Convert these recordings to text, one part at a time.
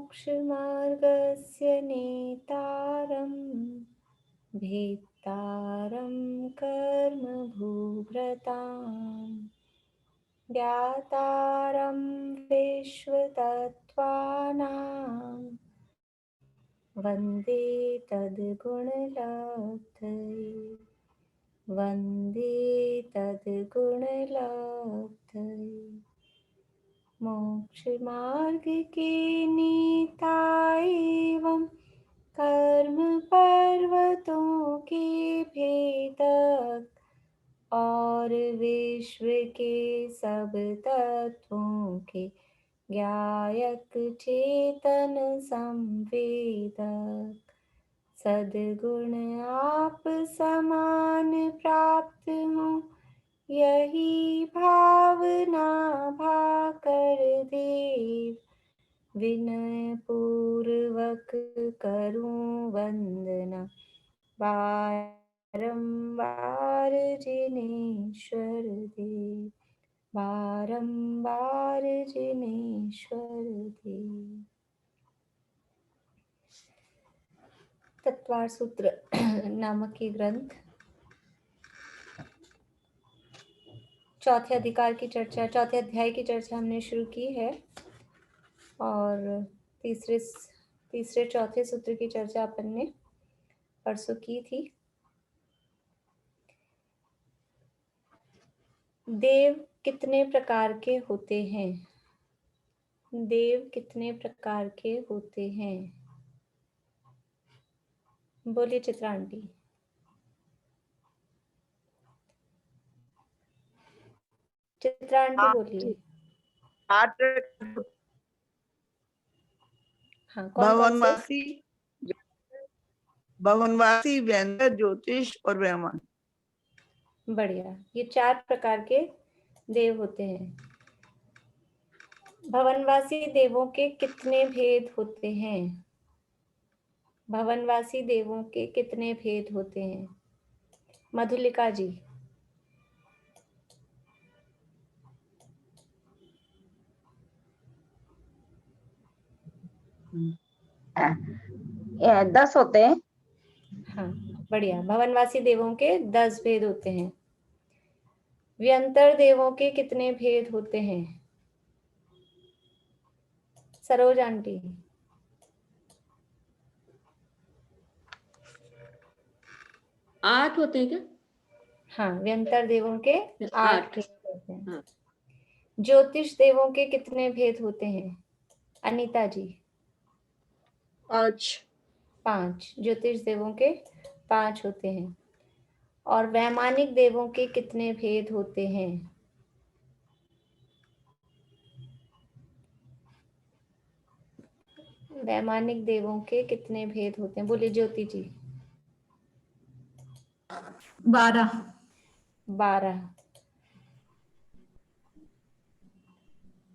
मोक्षमार्गस्य नेतारं भेत्तारं कर्मभूभृताम् ज्ञातारं विश्वतत्त्वानां वन्दे तद्गुणलब्धये वन्दे तद्गुणलब्धये। मोक्षमार्ग के नेता एवं कर्म पर्वतों के भेदक और विश्व के सब तत्वों के ज्ञायक चेतन संवेदक सद्गुण आप समान प्राप्त हो यही भावना भाकर देव विनय पूर्वक करूं वंदना बारंबार जिनेश्वर देव बारंबार जिनेश्वर देव। तत्वार सूत्र नामक ये ग्रंथ चौथे अधिकार की चर्चा, चौथे अध्याय की चर्चा हमने शुरू की है और तीसरे चौथे सूत्र की चर्चा अपन ने परसों की थी। देव कितने प्रकार के होते हैं? देव कितने प्रकार के होते हैं? बोलिए चित्रा आंटी। चित्रा आंटी बोलिए। 8 हाँ, कौन से? भवनवासी, व्यंतर, ज्योतिष और ब्रह्मन। बढ़िया, ये 4 प्रकार के देव होते हैं। भवनवासी देवों के कितने भेद होते हैं? भवनवासी देवों के कितने भेद होते हैं? मधुलिका जी। ये 10 होते हैं। हाँ, बढ़िया। भवनवासी देवों के 10 भेद होते हैं। व्यंतर देवों के कितने भेद होते हैं? सरोज आंटी। 8 होते हैं क्या? हाँ, व्यंतर देवों के 8 भेद होते हैं। हाँ। ज्योतिष देवों के कितने भेद होते हैं? अनीता जी। 5 ज्योतिष देवों के 5 होते हैं। और वैमानिक देवों के कितने भेद होते हैं? वैमानिक देवों के कितने भेद होते हैं? बोलिए ज्योति जी। 12।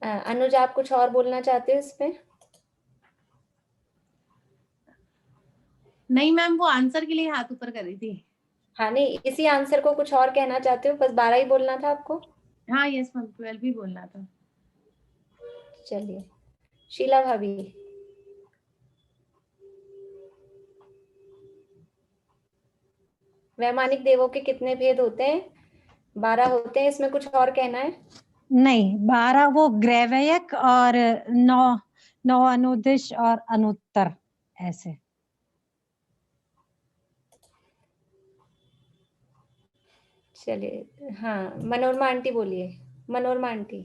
अनुज, आप कुछ और बोलना चाहते हो इसमें? नहीं मैम, वो आंसर के लिए हाथ ऊपर कर रही थी। हाँ, नहीं, इसी आंसर को कुछ और कहना चाहते हो? बस 12 ही बोलना था आपको? हाँ यस मैम, 12 भी बोलना था। चलिए, शीला भाभी। वैमानिक देवों के कितने भेद होते हैं? 12 होते हैं। इसमें कुछ और कहना है? नहीं, 12 वो ग्रैवयक और 9 अनुदिश और अनुत्तर ऐसे। चलिए, हाँ, मनोरमा आंटी बोलिए। मनोरमा आंटी।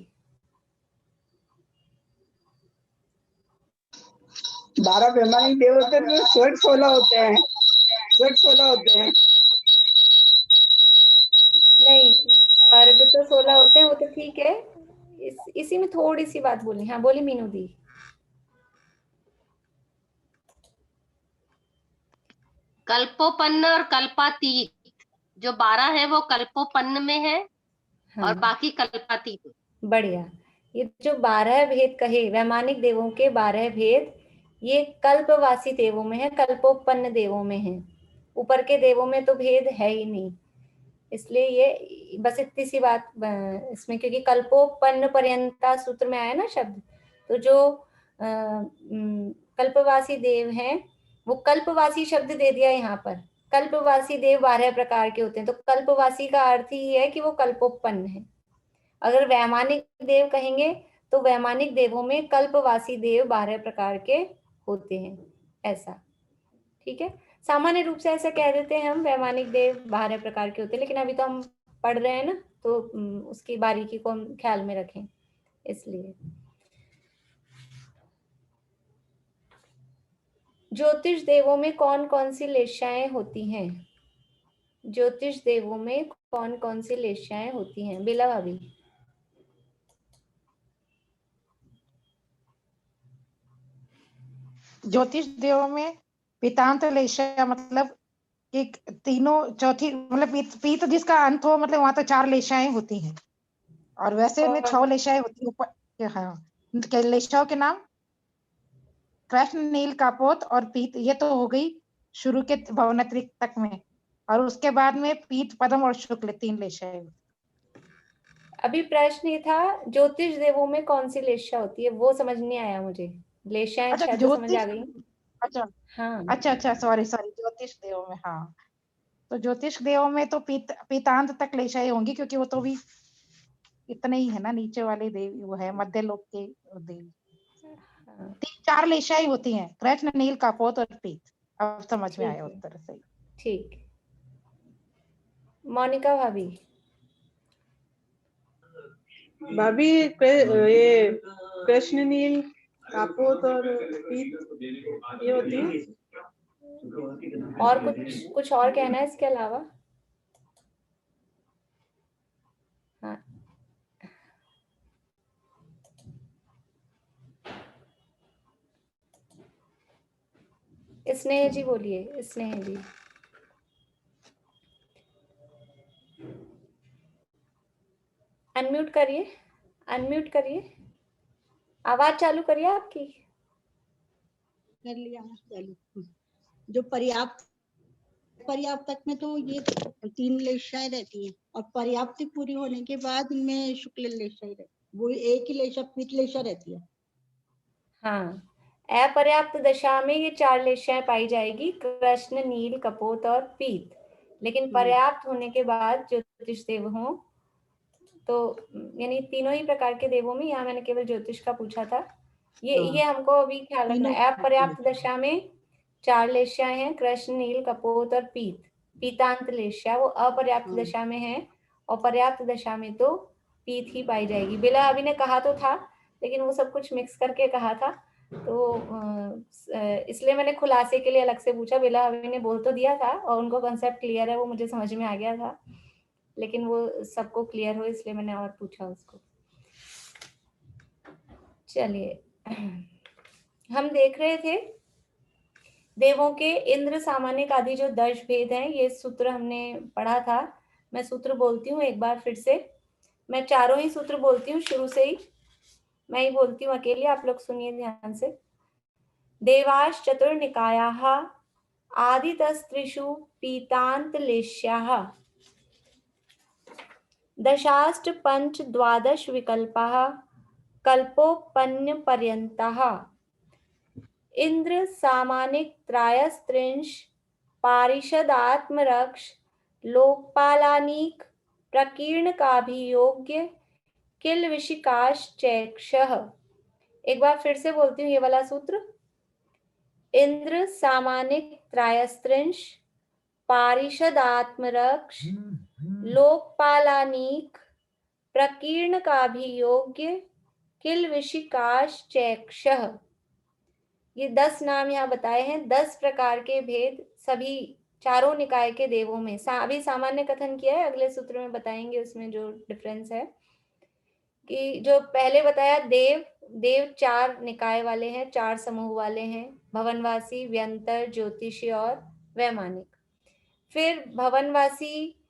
12 वैमानिक देव होते हैं, 16 होते हैं। 16 होते हैं। नहीं, वर्ग तो 16 होते हैं, वो तो ठीक है। इसी में थोड़ी सी बात बोलनी। हाँ, बोली मीनू दी। कल्पोपन्न और कल्पातीत जो 12 है वो कल्पोपन्न में है। हाँ, और बाकी कल्पातीत। बढ़िया। ये जो 12 भेद कहे, वैमानिक देवों के 12 भेद, ये कल्पवासी देवों में है, कल्पोपन्न देवों में है। ऊपर के देवों में तो भेद है ही नहीं। इसलिए ये बस इतनी सी बात इसमें, क्योंकि कल्पोपन्न पर्यंता सूत्र में आया ना शब्द, तो जो कल्पवासी देव हैं, वो कल्पवासी शब्द दे दिया यहाँ पर। कल्पवासी देव 12 प्रकार के होते हैं, तो कल्पवासी का अर्थ ही है कि वो कल्पोत्पन्न है। अगर वैमानिक देव कहेंगे तो वैमानिक देवों में कल्पवासी देव 12 प्रकार के होते हैं, ऐसा। ठीक है, सामान्य रूप से ऐसे कह देते हैं हम, वैमानिक देव 12 प्रकार के होते हैं, लेकिन अभी तो हम पढ़ रहे हैं ना, तो उसकी बारीकी को हम ख्याल में रखें, इसलिए। ज्योतिष देवों में कौन कौन सी लेशाएं होती हैं? ज्योतिष देवों में कौन कौन सी लेशाएं होती हैं? बेला भाभी। ज्योतिष देवों में पीतांत लेशा मतलब एक तीनों चौथी मतलब पीत जिसका अंत हो, मतलब वहां तो 4 लेशाएं होती हैं, और वैसे में 6 लेशाएं होती है ऊपर। हाँ, लेशाओं के नाम कृष्ण, नील, कापोत और पीत, ये तो हो गई शुरू के भवनत्री तक में, और उसके बाद में पीत, पद्म और शुक्ल 3 लेशाएं। अभी प्रश्न ये था ज्योतिष देवों में कौन सी लेशा होती है, वो समझ नहीं आया मुझे। लेशाएं अच्छा, 6 तो समझ आ गई। अच्छा हाँ, अच्छा, सॉरी ज्योतिष देवों में, हाँ, तो ज्योतिष देवों में तो पीतांत तक लेशाएं होंगी, क्योंकि वो तो भी इतने ही है ना, नीचे वाले देवी वो है मध्य लोक के देवी। 3-4 लेशाएं होती हैं, कृष्ण, नील, कापोत और पीत। अब समझ में आया उत्तर सही। ठीक। मोनिका भाभी। भाभी ये कृष्ण, नील, कापोत और पीत ये होती है। और कुछ और कहना है इसके अलावा? हाँ, स्नेह जी बोलिए, स्नेह जी। अनम्यूट करिए, अनम्यूट करिए, आवाज चालू करिए आपकी। कर लिया चालू। जो पर्याप्त तक में तो ये 3 लेशाएं रहती हैं, और पर्याप्ति पूरी होने के बाद इनमें शुक्ल लेशा रहती, वो एक ही लेशा पीत लेशा रहती है। हाँ, अपर्याप्त दशा में ये 4 लेशाएं पाई जाएगी, कृष्ण, नील, कपोत और पीत। लेकिन पर्याप्त होने के बाद ज्योतिष देव हों तो, यानी तीनों ही प्रकार के देवों में, यहाँ मैंने केवल ज्योतिष का पूछा था, ये हमको अभी ख्याल रखना है। अपर्याप्त दशा में 4 लेशाएं हैं, कृष्ण, नील, कपोत और पीत। पीतांत लेशा वो अपर्याप्त दशा में है, और पर्याप्त दशा में तो पीत ही पाई जाएगी। बिला अभी ने कहा तो था, लेकिन वो सब कुछ मिक्स करके कहा था, तो इसलिए मैंने खुलासे के लिए अलग से पूछा। बिला अभी ने बोल तो दिया था, और उनको कॉन्सेप्ट क्लियर है, वो मुझे समझ में आ गया था, लेकिन वो सबको क्लियर हो इसलिए मैंने और पूछा उसको। चलिए, हम देख रहे थे देवों के इंद्र, सामानिक आदि जो दर्श भेद हैं, ये सूत्र हमने पढ़ा था। मैं सूत्र बोलती हूँ एक बार फिर से, मैं चारों ही सूत्र बोलती हूँ शुरू से ही, मैं ही बोलती हूँ अकेले, आप लोग सुनिए ध्यान से। देवाश चतुर्निकायाः आदितस्त्रिषु पीतांत लेश्याः दशाष्ट पंच द्वादश विकल्पाः कल्पोपन्य पर्यंताः इंद्र, सामानिक, त्रायस्त्रिंश, पारिषदात्मरक्ष, लोकपालानीक, प्रकीर्णकाभियोग्य, किलविशिकाश्चैक्षः। एक बार फिर से बोलती हूँ ये वाला सूत्र। इंद्र, सामानिक, त्रायस्त्रिंश, पारिषदात्मरक्ष, लोकपालानीक, प्रकीर्णकाभियोग्य, किलविशिकाश्चैक्षः। ये 10 नाम यहाँ बताए हैं, 10 प्रकार के भेद सभी चारों निकाय के देवों में। अभी सामान्य कथन किया है, अगले सूत्र में बताएंगे उसमें जो डिफरेंस है। कि जो पहले बताया देव 4 निकाय वाले हैं, 4 समूह वाले हैं, भवनवासी, व्यंतर, ज्योतिषी और वैमानिक। फिर भवनवासी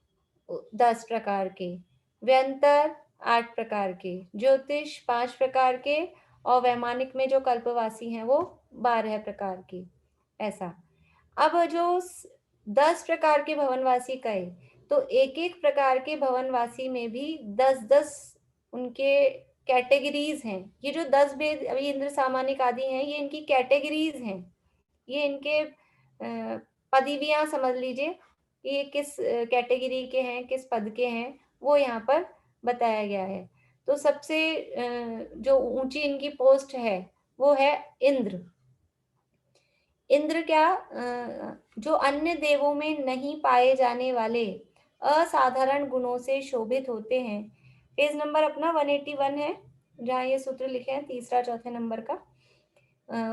10 प्रकार के, व्यंतर 8 प्रकार के, ज्योतिष 5 प्रकार के, और वैमानिक में जो कल्पवासी हैं वो 12 प्रकार के, ऐसा। अब जो 10 प्रकार के भवनवासी कहे, तो एक एक प्रकार के भवनवासी में भी 10-10 उनके कैटेगरीज हैं। ये जो 10 भेद अभी इंद्र सामानिक आदि हैं, ये इनकी कैटेगरीज हैं, ये इनके पदवियां समझ लीजिए कि ये किस कैटेगरी के हैं, किस पद के हैं, वो यहाँ पर बताया गया है। तो सबसे जो ऊंची इनकी पोस्ट है वो है इंद्र। इंद्र क्या, जो अन्य देवों में नहीं पाए जाने वाले असाधारण गुणों से शोभित होते हैं। पेज नंबर अपना 181 है, जहाँ ये सूत्र लिखे हैं, तीसरा चौथे नंबर का,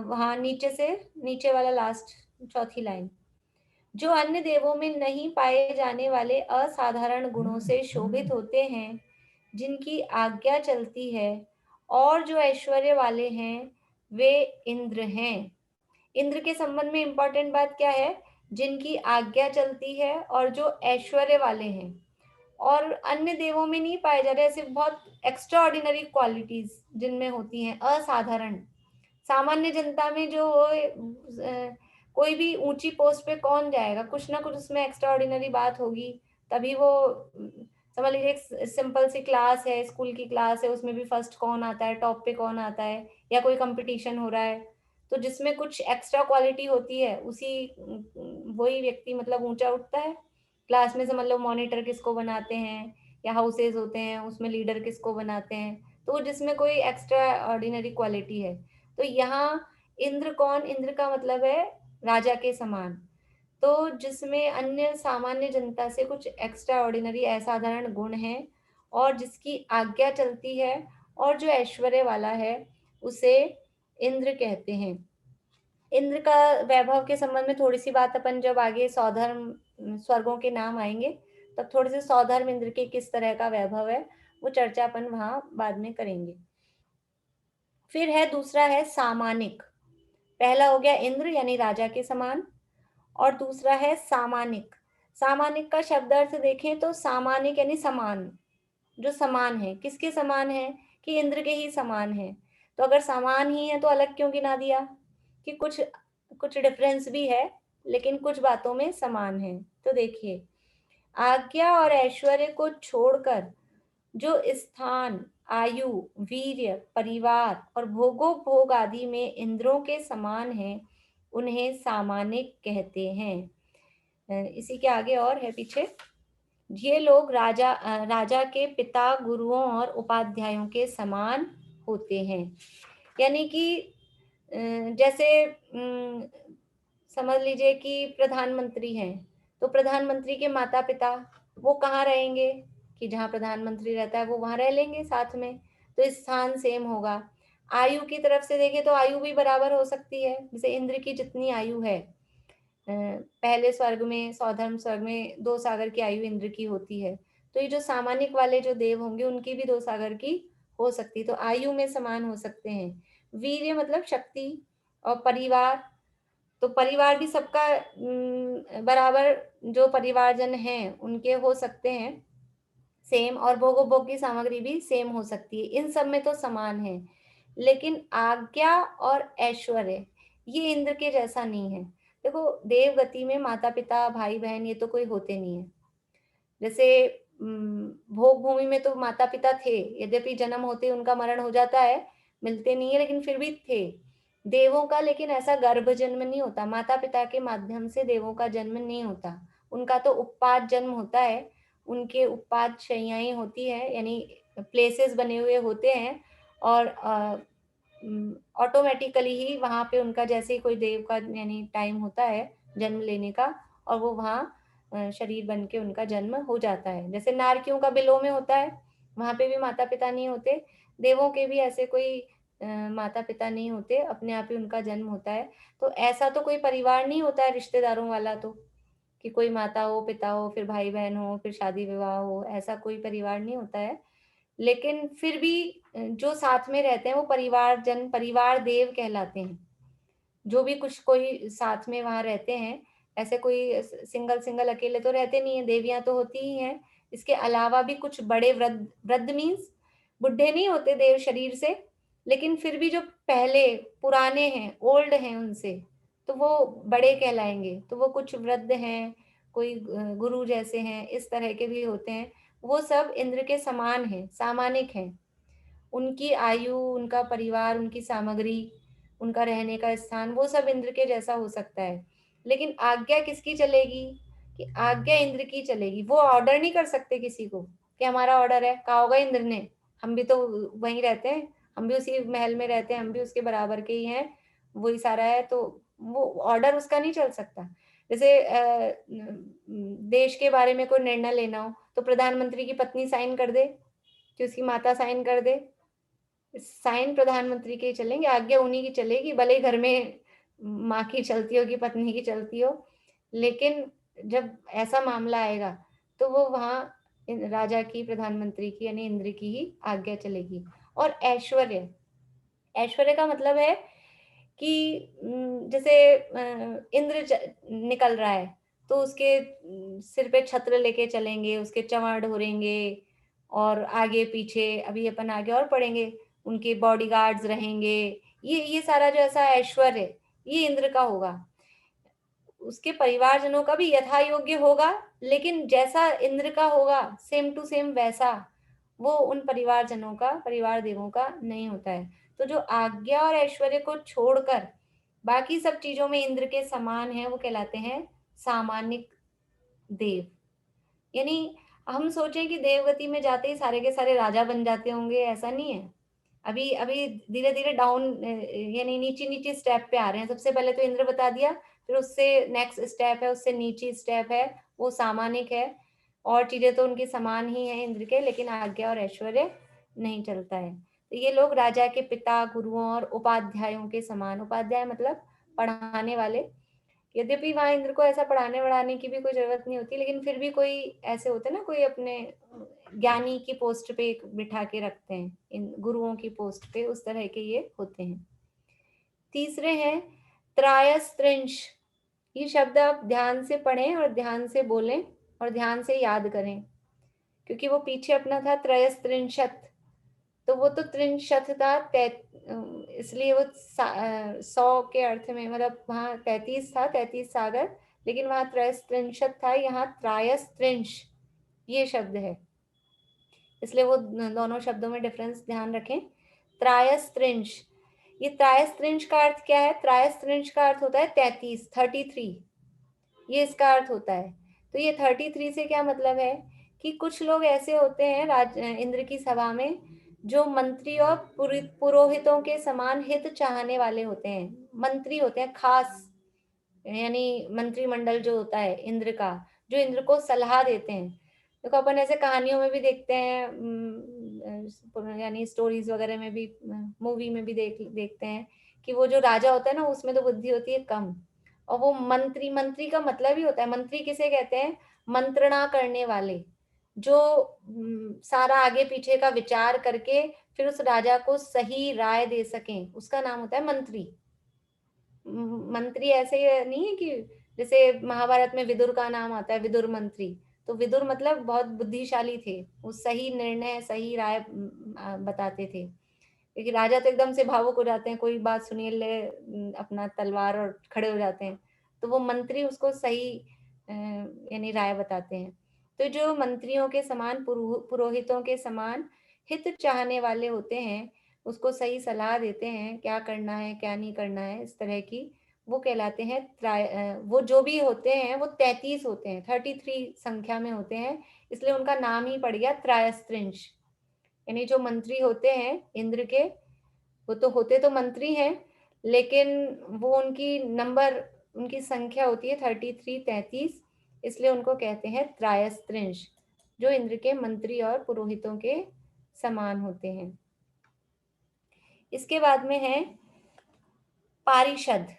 वहां नीचे से नीचे वाला लास्ट चौथी लाइन। जो अन्य देवों में नहीं पाए जाने वाले असाधारण गुणों से शोभित होते हैं, जिनकी आज्ञा चलती है और जो ऐश्वर्य वाले हैं, वे इंद्र हैं। इंद्र के संबंध में इंपॉर्टेंट बात क्या है, जिनकी आज्ञा चलती है और जो ऐश्वर्य वाले हैं, और अन्य देवों में नहीं पाए जा रहे ऐसे बहुत एक्स्ट्रा ऑर्डिनरी क्वालिटीज जिनमें होती हैं, असाधारण। सामान्य जनता में जो कोई भी ऊंची पोस्ट पे कौन जाएगा, कुछ ना कुछ उसमें एक्स्ट्रा ऑर्डिनरी बात होगी, तभी वो, समझ लीजिए एक सिंपल सी क्लास है, स्कूल की क्लास है, उसमें भी फर्स्ट कौन आता है, टॉप पे कौन आता है, या कोई कंपटीशन हो रहा है, तो जिसमें कुछ एक्स्ट्रा क्वालिटी होती है उसी वही व्यक्ति मतलब ऊंचा उठता है। क्लास में समझ लो मॉनिटर किसको बनाते हैं, या हाउसेज होते हैं उसमें लीडर किसको बनाते हैं, तो जिसमें कोई एक्स्ट्रा ऑर्डिनरी क्वालिटी है। तो यहाँ इंद्र कौन, इंद्र का मतलब है राजा के समान, तो जिसमें अन्य सामान्य जनता से कुछ एक्स्ट्रा ऑर्डिनरी असाधारण गुण हैं, और जिसकी आज्ञा चलती है और जो ऐश्वर्य वाला है, उसे इंद्र कहते हैं। इंद्र का वैभव के संबंध में थोड़ी सी बात अपन जब आगे सौधर्म स्वर्गों के नाम आएंगे तब थोड़े से सौधर्म इंद्र के किस तरह का वैभव है वो चर्चा अपन वहां बाद में करेंगे। फिर है दूसरा है सामानिक। पहला हो गया इंद्र यानी राजा के समान, और दूसरा है सामानिक। सामानिक का शब्द अर्थ देखें तो सामानिक यानी समान, जो समान है, किसके समान है, कि इंद्र के ही समान है। तो अगर समान ही है तो अलग क्यों गिना दिया, कि कुछ कुछ डिफरेंस भी है लेकिन कुछ बातों में समान है। तो देखिए, आज्ञा और ऐश्वर्य को छोड़कर जो स्थान, आयु, वीर्य, परिवार और भोगोपभोग आदि में इंद्रों के समान है, उन्हें सामानिक कहते हैं। इसी के आगे और है पीछे, ये लोग राजा के पिता, गुरुओं और उपाध्यायों के समान होते हैं। यानी कि जैसे समझ लीजिए कि प्रधानमंत्री हैं, तो प्रधानमंत्री के माता पिता वो कहाँ रहेंगे, कि जहाँ प्रधानमंत्री रहता है वो वहां रह लेंगे साथ में, तो स्थान सेम होगा। आयु की तरफ से देखें तो आयु भी बराबर हो सकती है, जैसे इंद्र की जितनी आयु है, पहले स्वर्ग में सौधर्म स्वर्ग में 2 सागर की आयु इंद्र की होती है, तो ये जो सामानिक वाले जो देव होंगे उनकी भी 2 सागर की हो सकती, तो आयु में समान हो सकते हैं। वीर्य मतलब शक्ति, और परिवार, तो परिवार भी सबका बराबर, जो परिवारजन हैं उनके हो सकते हैं सेम, और भोगोपभोग की सामग्री भी सेम हो सकती है, इन सब में तो समान है। लेकिन आज्ञा और ऐश्वर्य ये इंद्र के जैसा नहीं है। देखो, देव गति में माता पिता, भाई बहन ये तो कोई होते नहीं है। जैसे भोग भूमि में तो माता पिता थे, यद्यपि जन्म होते उनका मरण हो जाता है, मिलते नहीं है, लेकिन फिर भी थे। देवों का लेकिन ऐसा गर्भ जन्म नहीं होता, माता पिता के माध्यम से देवों का जन्म नहीं होता, उनका तो उत्पाद जन्म होता है, उनके उत्पाद शैयाएं होती है, यानी प्लेसेस बने हुए होते हैं, और ऑटोमेटिकली ही वहां पे उनका जैसे ही कोई देव का यानी टाइम होता है जन्म लेने का, और वो वहाँ शरीर बन के उनका जन्म हो जाता है। जैसे नारकियों का बिलों में होता है, वहां पे भी माता पिता नहीं होते, देवों के भी ऐसे कोई माता पिता नहीं होते, अपने आप ही उनका जन्म होता है। तो ऐसा तो कोई परिवार नहीं होता है रिश्तेदारों वाला, तो कि कोई माता हो, पिता हो, फिर भाई बहन हो, फिर शादी विवाह हो, ऐसा कोई परिवार नहीं होता है। लेकिन फिर भी जो साथ में रहते हैं वो परिवारजन, परिवार देव कहलाते हैं। जो भी कुछ कोई साथ में वहां रहते हैं, ऐसे कोई सिंगल अकेले तो रहते नहीं है, देवियां तो होती ही हैं। इसके अलावा भी कुछ बड़े वृद्ध मीन्स बुढ़े नहीं होते देव शरीर से, लेकिन फिर भी जो पहले पुराने हैं, ओल्ड हैं उनसे, तो वो बड़े कहलाएंगे। तो वो कुछ वृद्ध हैं, कोई गुरु जैसे हैं, इस तरह के भी होते हैं, वो सब इंद्र के समान हैं, सामानिक हैं। उनकी आयु, उनका परिवार, उनकी सामग्री, उनका रहने का स्थान, वो सब इंद्र के जैसा हो सकता है। लेकिन आज्ञा किसकी चलेगी? कि आज्ञा इंद्र की चलेगी। वो ऑर्डर नहीं कर सकते किसी को कि हमारा ऑर्डर है, कहा होगा इंद्र ने, हम भी तो वहीं रहते हैं, हम भी उसी महल में रहते हैं, हम भी उसके बराबर के ही हैं, वही सारा है, तो वो ऑर्डर उसका नहीं चल सकता। जैसे देश के बारे में कोई निर्णय लेना हो तो प्रधानमंत्री की पत्नी साइन कर दे कि उसकी माता साइन कर दे, साइन प्रधानमंत्री के चलेंगे, आज्ञा उन्हीं की चलेगी, भले ही घर में माँ की चलती हो कि पत्नी की चलती हो, लेकिन जब ऐसा मामला आएगा तो वो वहाँ राजा की, प्रधानमंत्री की यानी इंद्र की ही आज्ञा चलेगी। और ऐश्वर्य, ऐश्वर्य का मतलब है कि जैसे इंद्र निकल रहा है तो उसके सिर पे छत्र लेके चलेंगे, उसके चंवर ढोरेंगे, और आगे पीछे अभी अपन आगे और पढ़ेंगे उनके बॉडीगार्ड्स रहेंगे। ये सारा जो ऐसा ऐश्वर्य ये इंद्र का होगा। उसके परिवारजनों का भी यथा योग्य होगा, लेकिन जैसा इंद्र का होगा सेम टू सेम वैसा वो उन परिवारजनों का, परिवार देवों का नहीं होता है। तो जो आज्ञा और ऐश्वर्य को छोड़कर बाकी सब चीजों में इंद्र के समान है वो कहलाते हैं सामान्य देव। यानी हम सोचें कि देवगति में जाते ही सारे के सारे राजा बन जाते होंगे, ऐसा नहीं है। अभी अभी धीरे धीरे डाउन यानी नीचे नीचे स्टेप पे आ रहे हैं। सबसे पहले तो इंद्र बता दिया, फिर उससे नेक्स्ट स्टेप है, उससे नीचे स्टेप है वो सामानिक है, और चीजें तो उनकी समान ही है इंद्र के, लेकिन आज्ञा और ऐश्वर्य नहीं चलता है। तो ये लोग राजा के पिता, गुरुओं और उपाध्यायों के समान, उपाध्याय मतलब पढ़ाने वाले, यद्यपि वहां इंद्र को ऐसा पढ़ाने वढ़ाने की भी कोई जरूरत नहीं होती, लेकिन फिर भी कोई ऐसे होते ना, कोई अपने ज्ञानी की पोस्ट पे बिठा के रखते हैं, इन गुरुओं की पोस्ट पे, उस तरह के ये होते हैं। तीसरे हैं त्रायस्त्रिंश। ये शब्द आप ध्यान से पढ़ें और ध्यान से बोलें और ध्यान से याद करें, क्योंकि वो पीछे अपना था त्रयस्त्रिंशत, तो वो तो त्रिंशत था, इसलिए वो 100 के अर्थ में, मतलब वहाँ 33 था, 33 सागर, लेकिन वहाँ त्रयस्त्रिंशत था, यहाँ त्रायस्त्रिंश ये शब्द है, इसलिए वो दोनों शब्दों में डिफरेंस ध्यान रखें। त्रायस्त्रिंश, ये त्रायस्त्रिंश का अर्थ क्या है? त्रायस्त्रिंश का अर्थ होता है 33, 33, ये इसका अर्थ होता है। तो ये 33 से क्या मतलब है कि कुछ लोग ऐसे होते हैं इंद्र की सभा में जो मंत्री और पुरोहितों के समान हित चाहने वाले होते हैं, मंत्री होते हैं खास, यानी मंत्रिमंडल जो होता है इंद्र का, जो इंद्र को सलाह देते हैं। देखो अपन ऐसे कहानियों में भी देखते हैं, यानी स्टोरीज वगैरह में भी, मूवी में भी देखते हैं कि वो जो राजा होता है ना, उसमें तो बुद्धि होती है कम, और वो मंत्री, मंत्री का मतलब ही होता है, मंत्री किसे कहते हैं? मंत्रणा करने वाले, जो सारा आगे पीछे का विचार करके फिर उस राजा को सही राय दे सकें, उसका नाम होता है मंत्री। मंत्री ऐसे नहीं है कि जैसे महाभारत में विदुर का नाम आता है, विदुर मंत्री, तो विदुर मतलब बहुत बुद्धिशाली थे, वो सही निर्णय, सही राय बताते थे। क्योंकि राजा तो एकदम से भावुक हो जाते हैं, कोई बात सुनिए ले अपना तलवार और खड़े हो जाते हैं, तो वो मंत्री उसको सही यानी राय बताते हैं। तो जो मंत्रियों के समान, पुरोहितों के समान हित चाहने वाले होते हैं, उसको सही सलाह देते हैं क्या करना है क्या नहीं करना है, इस तरह की, वो कहलाते हैं वो जो भी होते हैं वो 33 होते हैं, 33 संख्या में होते हैं, इसलिए उनका नाम ही पड़ गया त्रायस्त्रिंश। यानी जो मंत्री होते हैं इंद्र के, वो तो होते तो मंत्री हैं, लेकिन वो उनकी नंबर, उनकी संख्या होती है 33, 33, इसलिए उनको कहते हैं त्रायस्त्रिंश, जो इंद्र के मंत्री और पुरोहितों के समान होते हैं। इसके बाद में है पारिषद।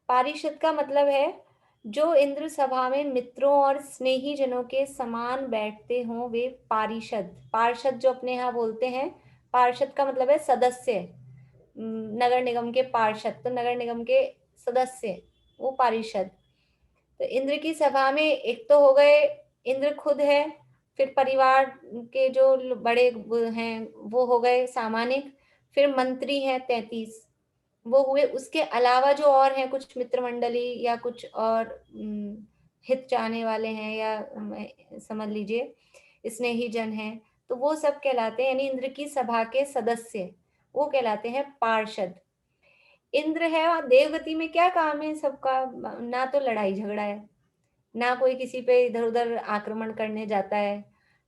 पारिषद का मतलब है जो इंद्र सभा में मित्रों और स्नेही जनों के समान बैठते हों, वे पारिषद। पार्षद जो अपने यहाँ बोलते हैं, पार्षद का मतलब है सदस्य, नगर निगम के पार्षद तो नगर निगम के सदस्य, वो पारिषद। तो इंद्र की सभा में एक तो हो गए इंद्र खुद है, फिर परिवार के जो बड़े हैं वो हो गए सामानिक, फिर मंत्री हैं 33 वो हुए, उसके अलावा जो और हैं कुछ मित्र मंडली या कुछ और हित चाहने वाले हैं, या समझ लीजिए स्नेही जन हैं, तो तो वो सब कहलाते हैं, यानी इंद्र की सभा के सदस्य वो कहलाते हैं पार्षद। इंद्र है और देवगति में क्या काम है सबका, ना तो लड़ाई झगड़ा है, ना कोई किसी पे इधर उधर आक्रमण करने जाता है,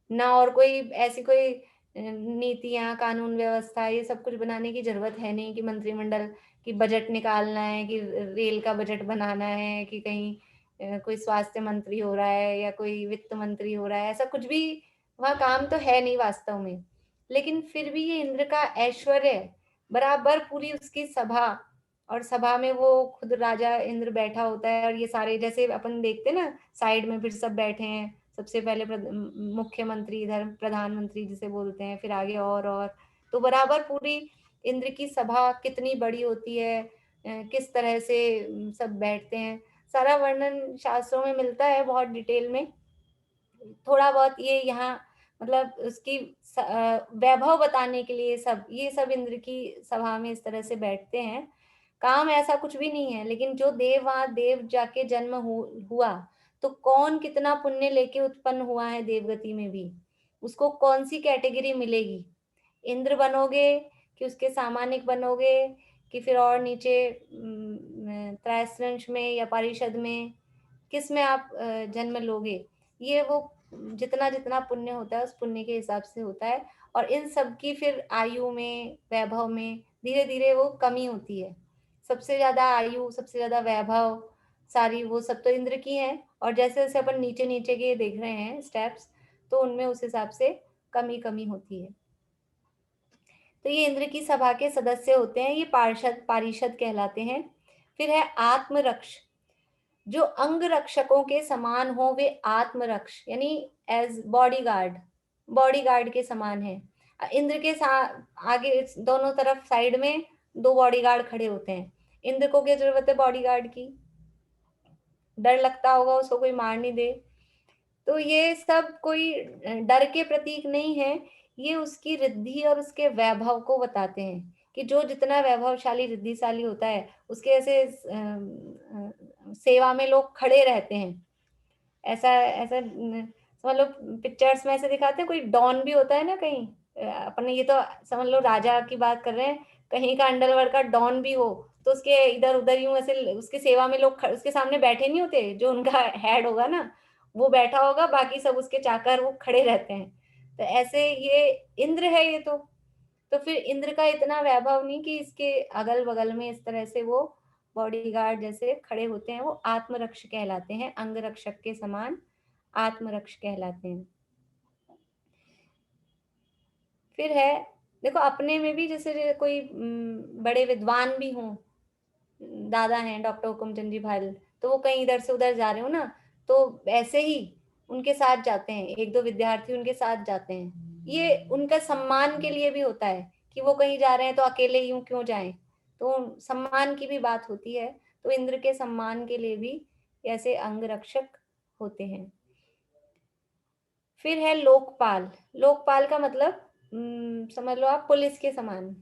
ना और कोई ऐसी कोई नीतियां कानून व्यवस्था ये सब कुछ बनाने की जरूरत है नहीं कि मंत्रिमंडल की बजट निकालना है, कि रेल का बजट बनाना है, कि कहीं कोई स्वास्थ्य मंत्री हो रहा है या कोई वित्त मंत्री हो रहा है, ऐसा कुछ भी वहाँ काम तो है नहीं वास्तव में। लेकिन फिर भी ये इंद्र का ऐश्वर्य बराबर पूरी उसकी सभा, और सभा में वो खुद राजा इंद्र बैठा होता है, और ये सारे जैसे अपन देखते हैं ना साइड में फिर सब बैठे हैं, सबसे पहले मुख्यमंत्री, इधर प्रधानमंत्री जिसे बोलते हैं, फिर आगे और तो बराबर पूरी इंद्र की सभा कितनी बड़ी होती है, किस तरह से सब बैठते हैं, सारा वर्णन शास्त्रों में मिलता है बहुत डिटेल में। थोड़ा बहुत ये यहाँ मतलब उसकी वैभव बताने के लिए ये सब इंद्र की सभा में इस तरह से बैठते हैं। काम ऐसा कुछ भी नहीं है, लेकिन जो देव वहां देव जाके जन्म हुआ तो कौन कितना पुण्य लेके उत्पन्न हुआ है देवगति में भी, उसको कौन सी कैटेगरी मिलेगी, इंद्र बनोगे कि उसके सामानिक बनोगे कि फिर और नीचे त्रैस्रंश में या पारिषद में, किस में आप जन्म लोगे, ये वो जितना जितना पुण्य होता है उस पुण्य के हिसाब से होता है। और इन सब की फिर आयु में वैभव में धीरे धीरे वो कमी होती है, सबसे ज्यादा आयु सबसे ज्यादा वैभव सारी वो सब तो इंद्र की है, और जैसे जैसे अपन नीचे नीचे के देख रहे हैं स्टेप्स तो उनमें उस हिसाब से कमी कमी होती है। तो ये इंद्र की सभा के सदस्य होते हैं, ये पारिषद कहलाते हैं। फिर है आत्मरक्ष, जो अंग रक्षकों के समान हो वे आत्मरक्ष, यानी एज बॉडीगार्ड के समान है। इंद्र के आगे दोनों तरफ साइड में 2 बॉडीगार्ड खड़े होते हैं। इंद्र को क्या जरूरत है बॉडीगार्ड की, डर लगता होगा उसको कोई मार नहीं दे, तो ये सब कोई डर के प्रतीक नहीं है, ये उसकी रिद्धि और उसके वैभव को बताते हैं कि जो जितना वैभवशाली रिद्धिशाली होता है उसके ऐसे सेवा में लोग खड़े रहते हैं। ऐसा ऐसा समझ लो पिक्चर्स में ऐसे दिखाते हैं, कोई डॉन भी होता है ना कहीं, अपने ये तो समझ लो राजा की बात कर रहे हैं, कहीं का अंडरवर्ल्ड का डॉन भी हो तो उसके इधर उधर यूं ऐसे उसकी सेवा में लोग उसके सामने बैठे नहीं होते, जो उनका हेड होगा ना वो बैठा होगा, बाकी सब उसके चाकर वो खड़े रहते हैं। तो ऐसे ये इंद्र है ये तो फिर इंद्र का इतना वैभव नहीं कि इसके अगल बगल में इस तरह से वो बॉडीगार्ड जैसे खड़े होते हैं, वो आत्मरक्ष कहलाते हैं, अंग रक्षक के समान आत्मरक्ष कहलाते हैं। फिर है देखो अपने में भी जैसे कोई बड़े विद्वान भी हों, दादा हैं डॉक्टर हुकुमचंद जी भाल, तो वो कहीं इधर से उधर जा रहे हो ना तो ऐसे ही उनके साथ जाते हैं, 1-2 विद्यार्थी उनके साथ जाते हैं, ये उनका सम्मान के लिए भी होता है कि वो कहीं जा रहे हैं तो अकेले यूं क्यों जाएं, तो सम्मान की भी बात होती है। तो इंद्र के सम्मान के लिए भी ऐसे अंग रक्षक होते हैं। फिर है लोकपाल, लोकपाल का मतलब समझ लो आप पुलिस के समान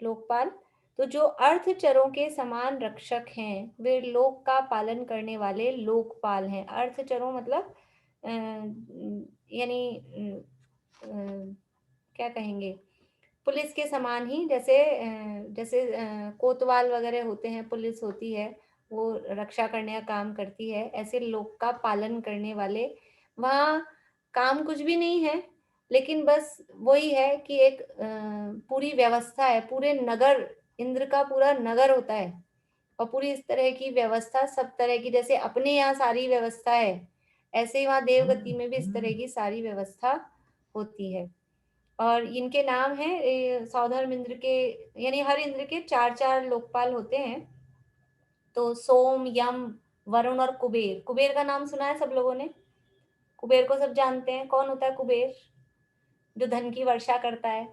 लोकपाल, तो जो अर्थचरों के समान रक्षक हैं वे लोक का पालन करने वाले लोकपाल हैं। अर्थचरों मतलब यानी क्या कहेंगे पुलिस के समान ही, जैसे जैसे कोतवाल वगैरह होते हैं, पुलिस होती है वो रक्षा करने का काम करती है, ऐसे लोक का पालन करने वाले। वहाँ काम कुछ भी नहीं है, लेकिन बस वही है कि एक पूरी व्यवस्था है, पूरे नगर, इंद्र का पूरा नगर होता है और पूरी इस तरह की व्यवस्था, सब तरह की, जैसे अपने यहाँ सारी व्यवस्था है ऐसे ही वहाँ देवगति में भी इस तरह की सारी व्यवस्था होती है। और इनके नाम है सौधर्म इंद्र के, यानी हर इंद्र के 4-4 लोकपाल होते हैं। तो सोम, यम, वरुण और कुबेर। कुबेर का नाम सुना है सब लोगों ने, कुबेर को सब जानते हैं, कौन होता है कुबेर, जो धन की वर्षा करता है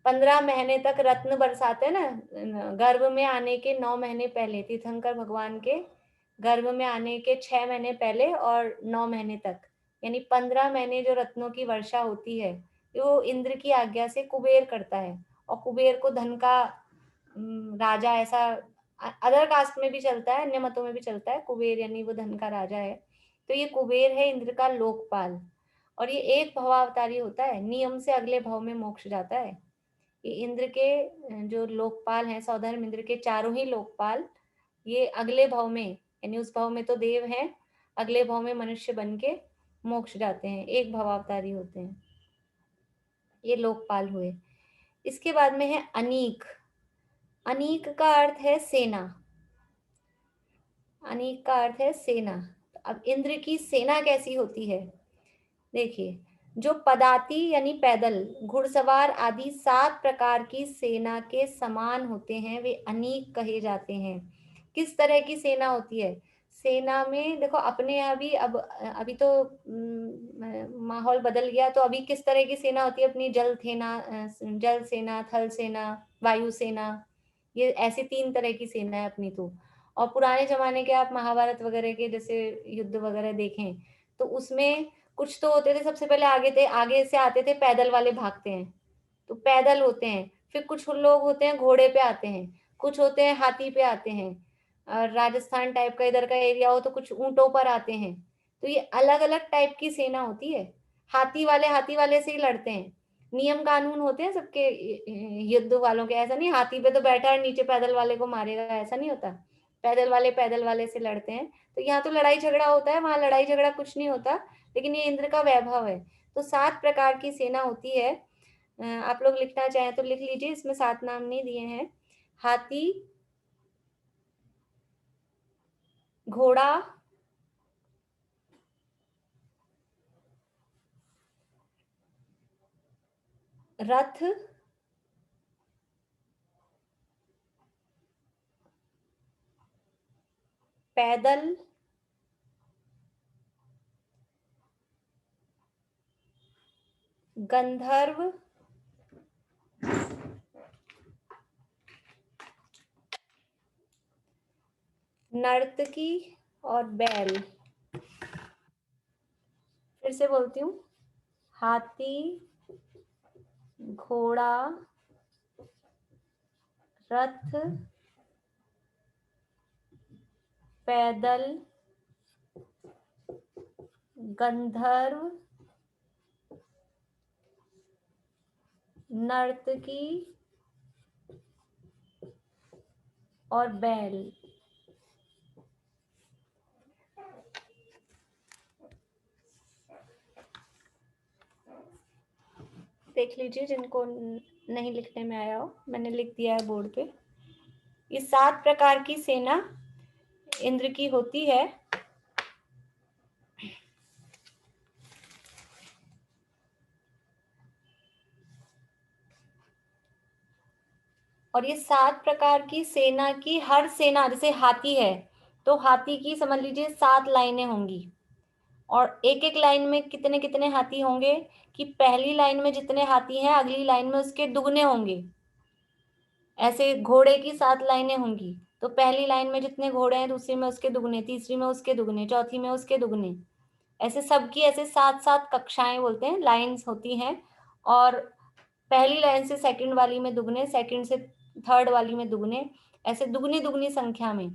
15 महीने तक रत्न बरसाते हैं ना, गर्भ में आने के 9 महीने पहले, तीर्थंकर भगवान के गर्भ में आने के 6 महीने पहले और 9 महीने तक, यानी 15 महीने जो रत्नों की वर्षा होती है वो इंद्र की आज्ञा से कुबेर करता है। और कुबेर को धन का राजा, ऐसा अदर कास्ट में भी चलता है, अन्य मतों में भी चलता है, कुबेर यानी वो धन का राजा है। तो ये कुबेर है इंद्र का लोकपाल। और ये एक भवावतारी होता है, नियम से अगले भव में मोक्ष जाता है। ये इंद्र के जो लोकपाल हैं, सौधर्म इंद्र के चारों ही लोकपाल, ये अगले भव में, यानी उस भव में तो देव हैं, अगले भव में मनुष्य बन के मोक्ष जाते हैं, एक भवावतारी होते हैं, ये लोकपाल हुए। इसके बाद में है अनीक। अनीक का अर्थ है सेना, अनीक का अर्थ है सेना। अब इंद्र की सेना कैसी होती है, देखिए, जो पदाती यानी पैदल, घुड़सवार आदि 7 प्रकार की सेना के समान होते हैं, वे अनीक कहे जाते हैं। किस तरह की सेना होती है, सेना में देखो अपने यहाँ भी अब अभी तो माहौल बदल गया, तो अभी किस तरह की सेना होती है अपनी, जल सेना, थल सेना, वायु सेना, ये ऐसी 3 तरह की सेना है अपनी तो। और पुराने जमाने के आप महाभारत वगैरह के जैसे युद्ध वगैरह देखें तो उसमें कुछ तो होते थे, सबसे पहले आगे से आते थे, पैदल वाले भागते हैं तो पैदल होते हैं, फिर कुछ लोग होते हैं घोड़े पे आते हैं, कुछ होते हैं हाथी पे आते हैं, राजस्थान टाइप का इधर का एरिया हो तो कुछ ऊंटों पर आते हैं। तो ये अलग अलग टाइप की सेना होती है। हाथी वाले से ही लड़ते हैं, नियम कानून होते हैं सबके युद्ध वालों के, ऐसा नहीं हाथी पे तो बैठा है नीचे पैदल वाले को मारेगा, ऐसा नहीं होता। पैदल वाले से लड़ते हैं। तो यहाँ तो लड़ाई झगड़ा होता है, वहां लड़ाई झगड़ा कुछ नहीं होता, लेकिन ये इंद्र का वैभव है। तो 7 प्रकार की सेना होती है। आप लोग लिखना चाहें तो लिख लीजिए, इसमें 7 नाम नहीं दिए हैं। हाथी, घोड़ा, रथ, पैदल, गंधर्व, नर्तकी और बैल। फिर से बोलती हूँ, हाथी, घोड़ा, रथ, पैदल, गंधर्व, नर्तकी और बैल। देख लीजिए जिनको नहीं लिखने में आया हो, मैंने लिख दिया है बोर्ड पे। ये 7 प्रकार की सेना इंद्र की होती है। और ये 7 प्रकार की सेना की हर सेना, जैसे हाथी है तो हाथी की समझ लीजिए 7 लाइनें होंगी, और एक एक लाइन में कितने कितने हाथी होंगे कि पहली लाइन में जितने हाथी हैं अगली लाइन में उसके दुगने होंगे। ऐसे घोड़े की 7 लाइनें होंगी, तो पहली लाइन में जितने घोड़े हैं दूसरी में उसके दुगने, तीसरी में उसके दुगने, चौथी में उसके दुगने, ऐसे सबकी ऐसे 7-7 कक्षाएं बोलते हैं, लाइंस होती हैं। और पहली लाइन से सेकंड वाली में दुगने, सेकंड से थर्ड वाली में दुगने, ऐसे दुगनी दुगनी संख्या में।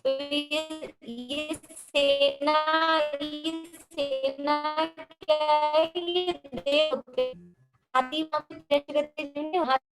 तो ये सेना, ये सेना क्या है, ये देव होते हैं। हाथी वहां पे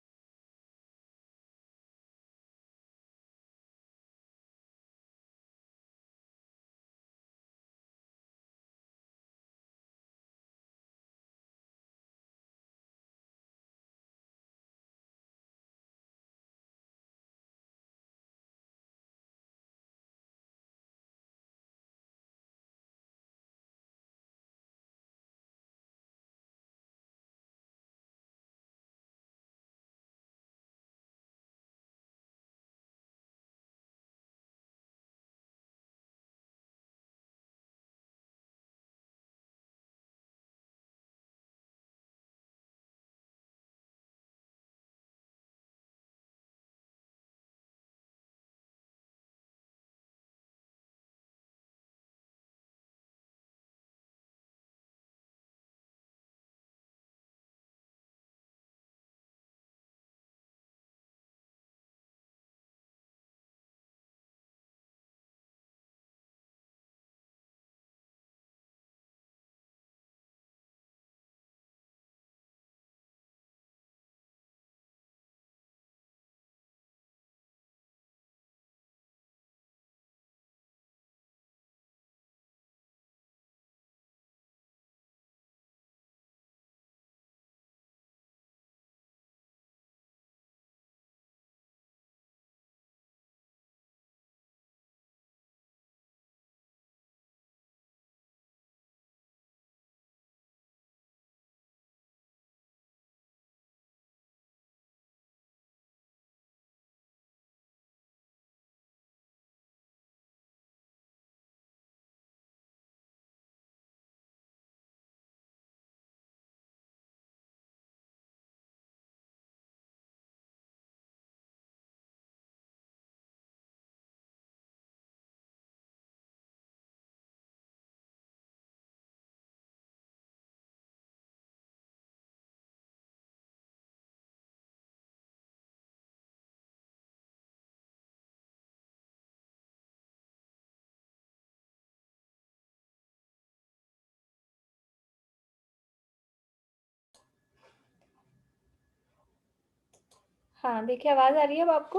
हाँ देखिए, आवाज आ रही है अब आपको?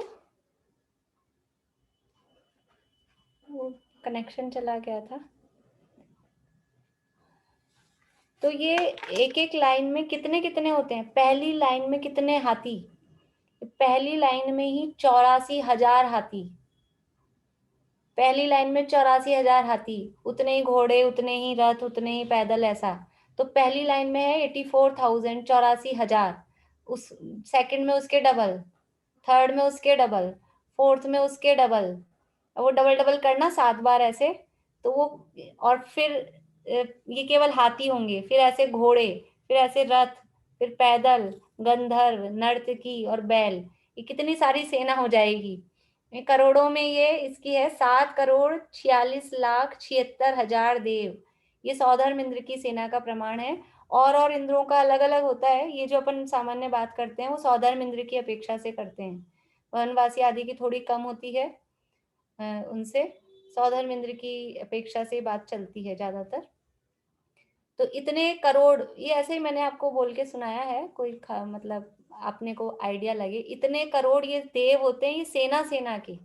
वो कनेक्शन चला गया था। तो ये एक एक लाइन में कितने कितने होते हैं? पहली लाइन में कितने हाथी? पहली लाइन में ही 84,000 हाथी। पहली लाइन में 84,000 हाथी, उतने ही घोड़े, उतने ही रथ, उतने ही पैदल, ऐसा। तो पहली लाइन में है 84,000, 84,000। उस सेकंड में उसके डबल, थर्ड में उसके डबल, फोर्थ में उसके डबल। वो डबल डबल करना 7 बार ऐसे। तो वो, और फिर ये केवल हाथी होंगे, फिर ऐसे घोड़े, फिर ऐसे रथ, फिर पैदल, गंधर्व, नर्तकी और बैल। ये कितनी सारी सेना हो जाएगी। करोड़ों में ये इसकी है 7,46,76,000 देव। ये सौधर्म इंद्र की सेना का प्रमाण है। और इंद्रों का अलग अलग होता है। ये जो अपन सामान्य बात करते हैं वो सौधर्म इंद्र की अपेक्षा से करते हैं। वनवासी आदि की थोड़ी कम होती है उनसे। सौधर्म इंद्र की अपेक्षा से बात चलती है ज्यादातर। तो इतने करोड़, ये ऐसे ही मैंने आपको बोल के सुनाया है, कोई मतलब आपने को आइडिया लगे। इतने करोड़ ये देव होते हैं, ये सेना सेना के।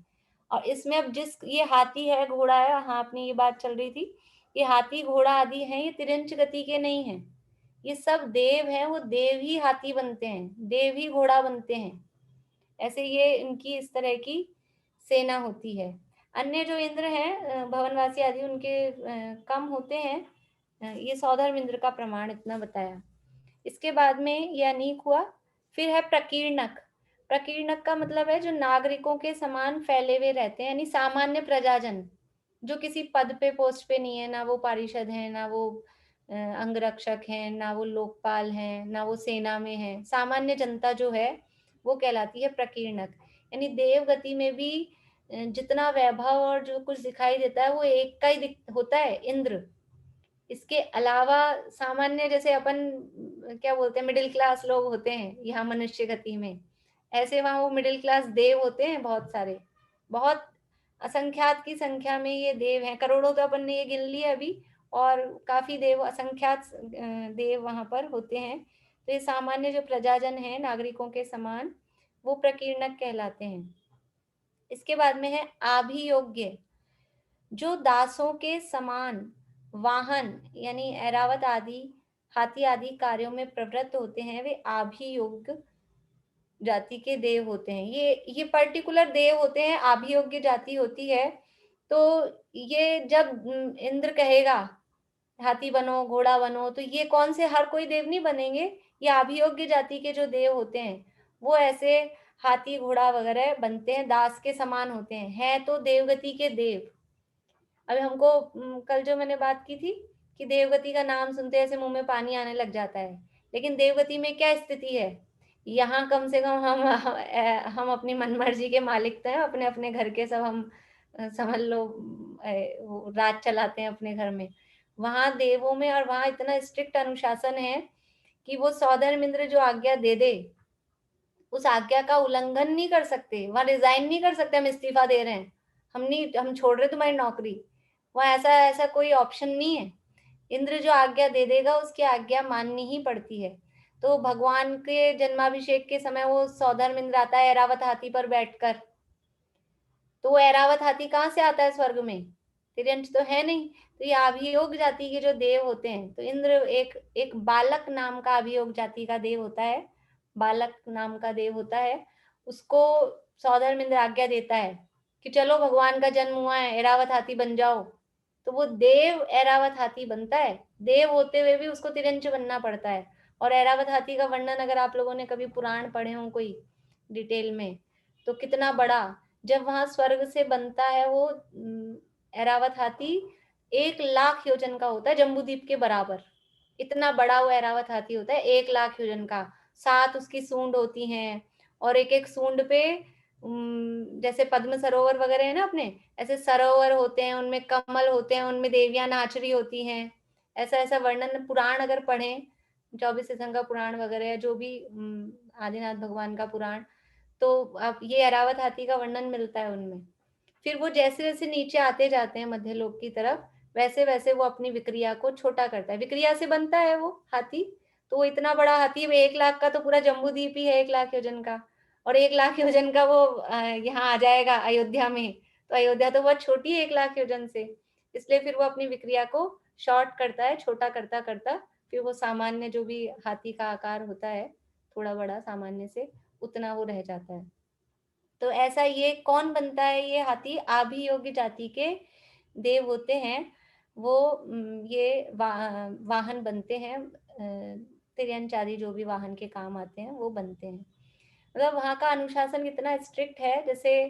और इसमें अब जिस, ये हाथी है, घोड़ा है, हाँ अपनी ये बात चल रही थी, ये हाथी घोड़ा आदि हैं, ये तिरंच गति के नहीं हैं। ये सब देव हैं, वो देव ही हाथी बनते हैं, देव ही घोड़ा बनते हैं। ऐसे ये इनकी इस तरह की सेना होती है। अन्य जो इंद्र हैं भवनवासी आदि, उनके कम होते हैं। ये सौधर्म इंद्र का प्रमाण इतना बताया। इसके बाद में ये अनीक हुआ। फिर है प्रकीर्णक। प्रकीर्णक का मतलब है जो नागरिकों के समान फैले हुए रहते हैं, यानी सामान्य प्रजाजन, जो किसी पद पे, पोस्ट पे नहीं है, ना वो पारिषद है, ना वो अंगरक्षक हैं, ना वो लोकपाल हैं, ना वो सेना में है। सामान्य जनता जो है वो कहलाती है प्रकीर्णक। यानी देव गति में भी जितना वैभव और जो कुछ दिखाई देता है वो एक का ही होता है, इंद्र। इसके अलावा सामान्य, जैसे अपन क्या बोलते हैं, मिडिल क्लास लोग होते हैं यहाँ मनुष्य गति में, ऐसे वहां वो मिडिल क्लास देव होते हैं बहुत सारे। बहुत असंख्यात की संख्या में ये देव हैं। करोड़ों तो अपन ने ये गिन लिए अभी, और काफी देव, असंख्यात देव वहां पर होते हैं। तो ये सामान्य जो प्रजाजन है नागरिकों के समान, वो प्रकीर्णक कहलाते हैं। इसके बाद में है आभियोग्य। जो दासों के समान वाहन यानी ऐरावत आदि, हाथी आदि कार्यों में प्रवृत्त होते हैं, वे आभियोग्य जाति के देव होते हैं। ये पर्टिकुलर देव होते हैं, आभियोग्य जाति होती है। तो ये जब इंद्र कहेगा हाथी बनो, घोड़ा बनो, तो ये कौन से हर कोई देव नहीं बनेंगे। ये अभियोग्य जाति के जो देव होते हैं वो ऐसे हाथी घोड़ा वगैरह बनते हैं, दास के समान होते हैं, है तो देवगति के देव। अभी हमको कल जो मैंने बात की थी कि देवगति का नाम सुनते ऐसे मुंह में पानी आने लग जाता है, लेकिन देवगति में क्या स्थिति है, यहाँ कम से कम हम अपनी मनमर्जी के मालिक तो हैं, अपने अपने घर के सब हम समझ लो राज चलाते हैं अपने घर में। वहां देवों में, और वहां इतना स्ट्रिक्ट अनुशासन है कि वो सौधर्म इंद्र जो आज्ञा दे दे, उस आज्ञा का उल्लंघन नहीं कर सकते। वहां रिजाइन नहीं कर सकते, हम इस्तीफा दे रहे हैं, हम छोड़ रहे तुम्हारी नौकरी। वहां ऐसा ऐसा कोई ऑप्शन नहीं है। इंद्र जो आज्ञा दे देगा उसकी आज्ञा माननी ही पड़ती है। तो भगवान के जन्माभिषेक के समय वो सौधर्म इंद्र आता है ऐरावत हाथी पर बैठकर। तो वो ऐरावत हाथी कहाँ से आता है स्वर्ग में, तिर्यंच तो है नहीं। तो ये अभियोग जाति के जो देव होते हैं, तो इंद्र एक बालक नाम का अभियोग जाति का देव होता है, बालक नाम का देव होता है। उसको सौधर्म इंद्र आज्ञा देता है कि चलो भगवान का जन्म हुआ है, ऐरावत हाथी बन जाओ। तो वो देव ऐरावत हाथी बनता है। देव होते हुए भी उसको तिरंच बनना पड़ता है। और ऐरावत हाथी का वर्णन अगर आप लोगों ने कभी पुराण पढ़े हो कोई डिटेल में, तो कितना बड़ा, जब वहां स्वर्ग से बनता है वो ऐरावत हाथी 1,00,000 योजन का होता है, जम्बूद्वीप के बराबर। इतना बड़ा वो ऐरावत हाथी होता है, 1,00,000 योजन का। 7 उसकी सूंड होती हैं, और एक एक सूंड पे जैसे पद्म सरोवर वगैरह है ना अपने, ऐसे सरोवर होते हैं, उनमें कमल होते हैं, उनमें देवियां नाच रही होती हैं। ऐसा ऐसा वर्णन पुराण अगर पढ़ें, 24 सिंह का पुराण वगैरह, जो भी आदिनाथ भगवान का पुराण, तो अब ये ऐरावत हाथी का वर्णन मिलता है उनमें। फिर वो जैसे जैसे नीचे आते जाते हैं मध्यलोक की तरफ, वैसे वैसे वो अपनी विक्रिया को छोटा करता है। विक्रिया से बनता है वो हाथी। तो वो इतना बड़ा हाथी, 1,00,000 का तो पूरा जम्बूद्वीप ही है 1,00,000 योजन का। और 1 लाख योजन का वो यहाँ आ जाएगा अयोध्या में, तो अयोध्या तो बहुत छोटी है 1 लाख योजन से, इसलिए फिर वो अपनी विक्रिया को शॉर्ट करता है, छोटा करता करता फिर वो सामान्य जो भी हाथी का आकार होता है थोड़ा बड़ा सामान्य से, उतना वो रह जाता है। तो ऐसा ये कौन बनता है, ये हाथी आभियोग्य जाति के देव होते हैं, वो ये वाहन बनते हैं, तिर्यंच आदि जो भी वाहन के काम आते हैं वो बनते हैं। मतलब वहाँ का अनुशासन कितना स्ट्रिक्ट है, जैसे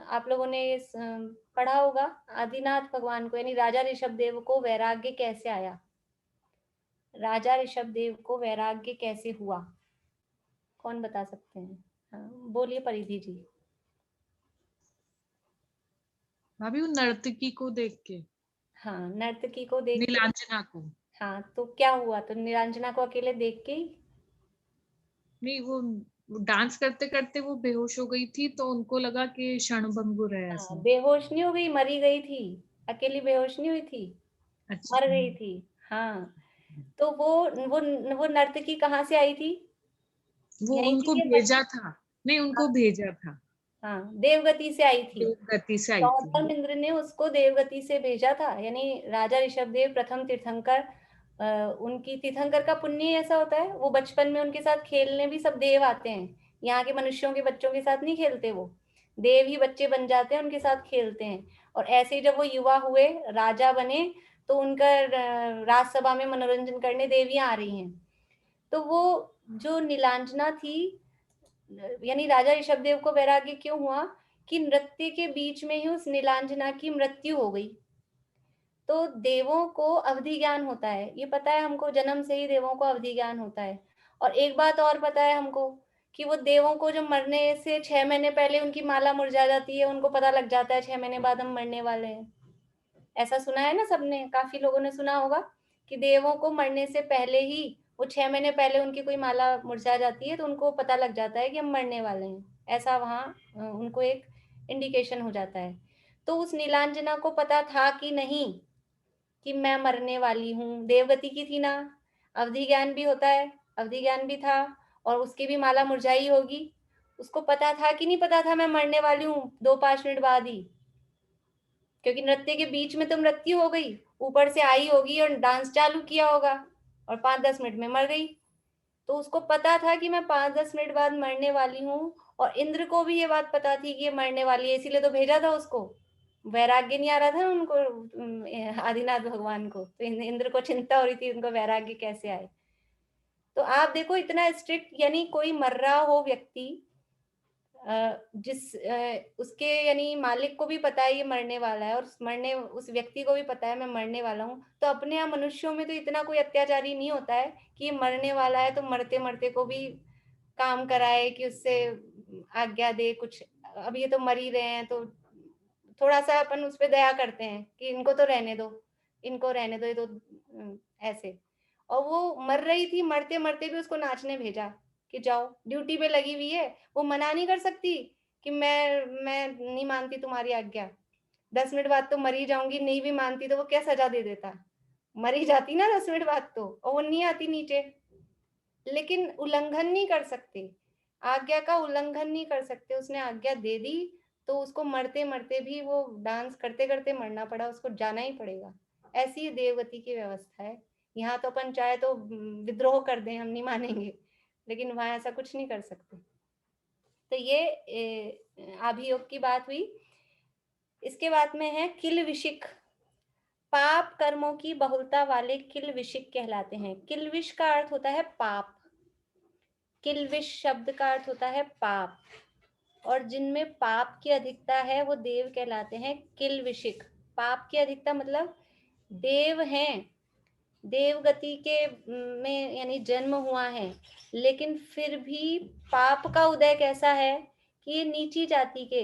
आप लोगों ने पढ़ा होगा आदिनाथ भगवान को यानी राजा ऋषभ देव को वैराग्य कैसे आया, राजा ऋषभ देव को वैराग्य कैसे हुआ, कौन बता सकते हैं? हाँ बोलिए परिधि जी। भाभी वो नर्तकी को देख के, हाँ नर्तकी को देख के, नीलांजना को। हाँ तो क्या हुआ, तो नीलांजना को अकेले देख के ही? नहीं, वो डांस करते करते वो बेहोश हो गई थी, तो उनको लगा कि क्षणभंगुर है ऐसे। बेहोश नहीं हो गई, मरी गई थी, अकेली बेहोश नहीं हुई थी, अच्छा। मर गई थी। हाँ तो वो नर्तकी कहाँ से आई थी? वो यहीं उनको थी या भेजा था, नहीं उनको भेजा था, हाँ देवगति से आई थी, देवगति से आई थी। गौतम इंद्र ने उसको देवगति से भेजा था, यानी राजा ऋषभ देव प्रथम तीर्थंकर, उनकी तीर्थंकर का पुण्य ऐसा होता है, वो बचपन में उनके साथ खेलने भी सब देव आते हैं, यहाँ के मनुष्यों के बच्चों के साथ नहीं खेलते, वो देव ही बच्चे बन जाते हैं, उनके साथ खेलते हैं। और ऐसे ही जब वो युवा हुए, राजा बने, तो उनका राजसभा में मनोरंजन करने देवियां आ रही हैं, तो वो जो नीलांजना थी, यानी राजा ऋषभ देव को वैराग्य क्यों हुआ कि नृत्य के बीच में ही उस नीलांजना की मृत्यु हो गई। तो देवों को अवधि ज्ञान होता है, ये पता है हमको, जन्म से ही देवों को अवधि ज्ञान होता है। और एक बात और पता है हमको कि वो देवों को जो मरने से 6 महीने पहले उनकी माला मुरझा जाती है, उनको पता लग जाता है 6 महीने बाद हम मरने वाले हैं। ऐसा सुना है ना सबने, काफी लोगों ने सुना होगा कि देवों को मरने से पहले ही, वो 6 महीने पहले उनकी कोई माला मुरझा जाती है तो उनको पता लग जाता है कि हम मरने वाले हैं, ऐसा वहाँ उनको एक इंडिकेशन हो जाता है। तो उस नीलांजना को पता था कि नहीं कि मैं मरने वाली हूँ, देवगति की थी ना, अवधि ज्ञान भी होता है, अवधि ज्ञान भी था, और उसकी भी माला मुरझाई होगी, उसको पता था कि नहीं पता था मैं मरने वाली हूँ 2-5 मिनट बाद ही, क्योंकि नृत्य के बीच में तो मृत्यु हो गई, ऊपर से आई होगी और डांस चालू किया होगा और 5-10 मिनट में मर गई। तो उसको पता था कि मैं 5-10 मिनट बाद मरने वाली हूँ, और इंद्र को भी ये बात पता थी कि ये मरने वाली है, इसीलिए तो भेजा था उसको, वैराग्य नहीं आ रहा था उनको, आदिनाथ भगवान को, तो इंद्र को चिंता हो रही थी उनको वैराग्य कैसे आए। तो आप देखो इतना स्ट्रिक्ट, यानी कोई मर रहा हो व्यक्ति, उसके यानी मालिक को भी पता है ये मरने वाला है, और उस व्यक्ति को भी पता है मैं मरने वाला हूँ, तो अपने यहाँ मनुष्यों में तो इतना कोई अत्याचारी नहीं होता है कि ये मरने वाला है तो मरते मरते को भी काम कराए कि उससे आज्ञा दे कुछ, अब ये तो मर ही रहे हैं तो थोड़ा सा अपन उस पर दया करते हैं कि इनको तो रहने दो, इनको रहने दो, ये तो ऐसे। और वो मर रही थी, मरते मरते भी उसको नाचने भेजा कि जाओ, ड्यूटी पे लगी हुई है, वो मना नहीं कर सकती कि मैं नहीं मानती तुम्हारी आज्ञा, 10 मिनट बाद तो मर ही जाऊंगी, नहीं भी मानती तो वो क्या सजा दे देता, मर ही जाती ना 10 मिनट बाद तो, और वो नहीं आती नीचे, लेकिन उल्लंघन नहीं कर सकते, आज्ञा का उल्लंघन नहीं कर सकते, उसने आज्ञा दे दी तो उसको मरते मरते भी वो डांस करते करते मरना पड़ा, उसको जाना ही पड़ेगा। ऐसी देवगति की व्यवस्था है। यहाँ तो अपन चाहे तो विद्रोह कर दें, हम नहीं मानेंगे, लेकिन वहां ऐसा कुछ नहीं कर सकते। तो ये अभियोग की बात हुई। इसके बाद में है किलविशिक, पाप कर्मों की बहुलता वाले किलविशिक कहलाते हैं। किलविश का अर्थ होता है पाप, किलविश शब्द का अर्थ होता है पाप, और जिनमें पाप की अधिकता है वो देव कहलाते हैं किलविशिक। पाप की अधिकता मतलब देव हैं, देवगति के में यानी जन्म हुआ है, लेकिन फिर भी पाप का उदय कैसा है कि ये नीची जाति के,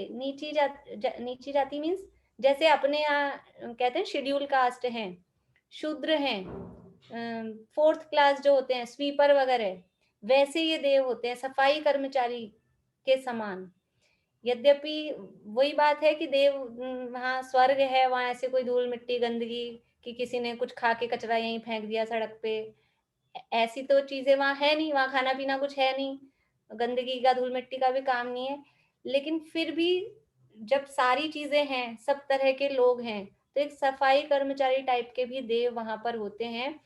नीची जाति मीन्स जैसे अपने यहाँ कहते हैं शेड्यूल कास्ट हैं, शूद्र हैं, 4th क्लास जो होते हैं स्वीपर वगैरह, वैसे ये देव होते हैं, सफाई कर्मचारी के समान। यद्यपि वही बात है कि देव वहाँ स्वर्ग है, वहाँ ऐसे कोई धूल मिट्टी गंदगी कि किसी ने कुछ खा के कचरा यहीं फेंक दिया सड़क पे, ऐसी तो चीजें वहाँ है नहीं, वहाँ खाना पीना कुछ है नहीं, गंदगी का, धूल मिट्टी का भी काम नहीं है। लेकिन फिर भी जब सारी चीजें हैं, सब तरह के लोग हैं, तो एक सफाई कर्मचारी टाइप के भी देव वहां पर होते हैं।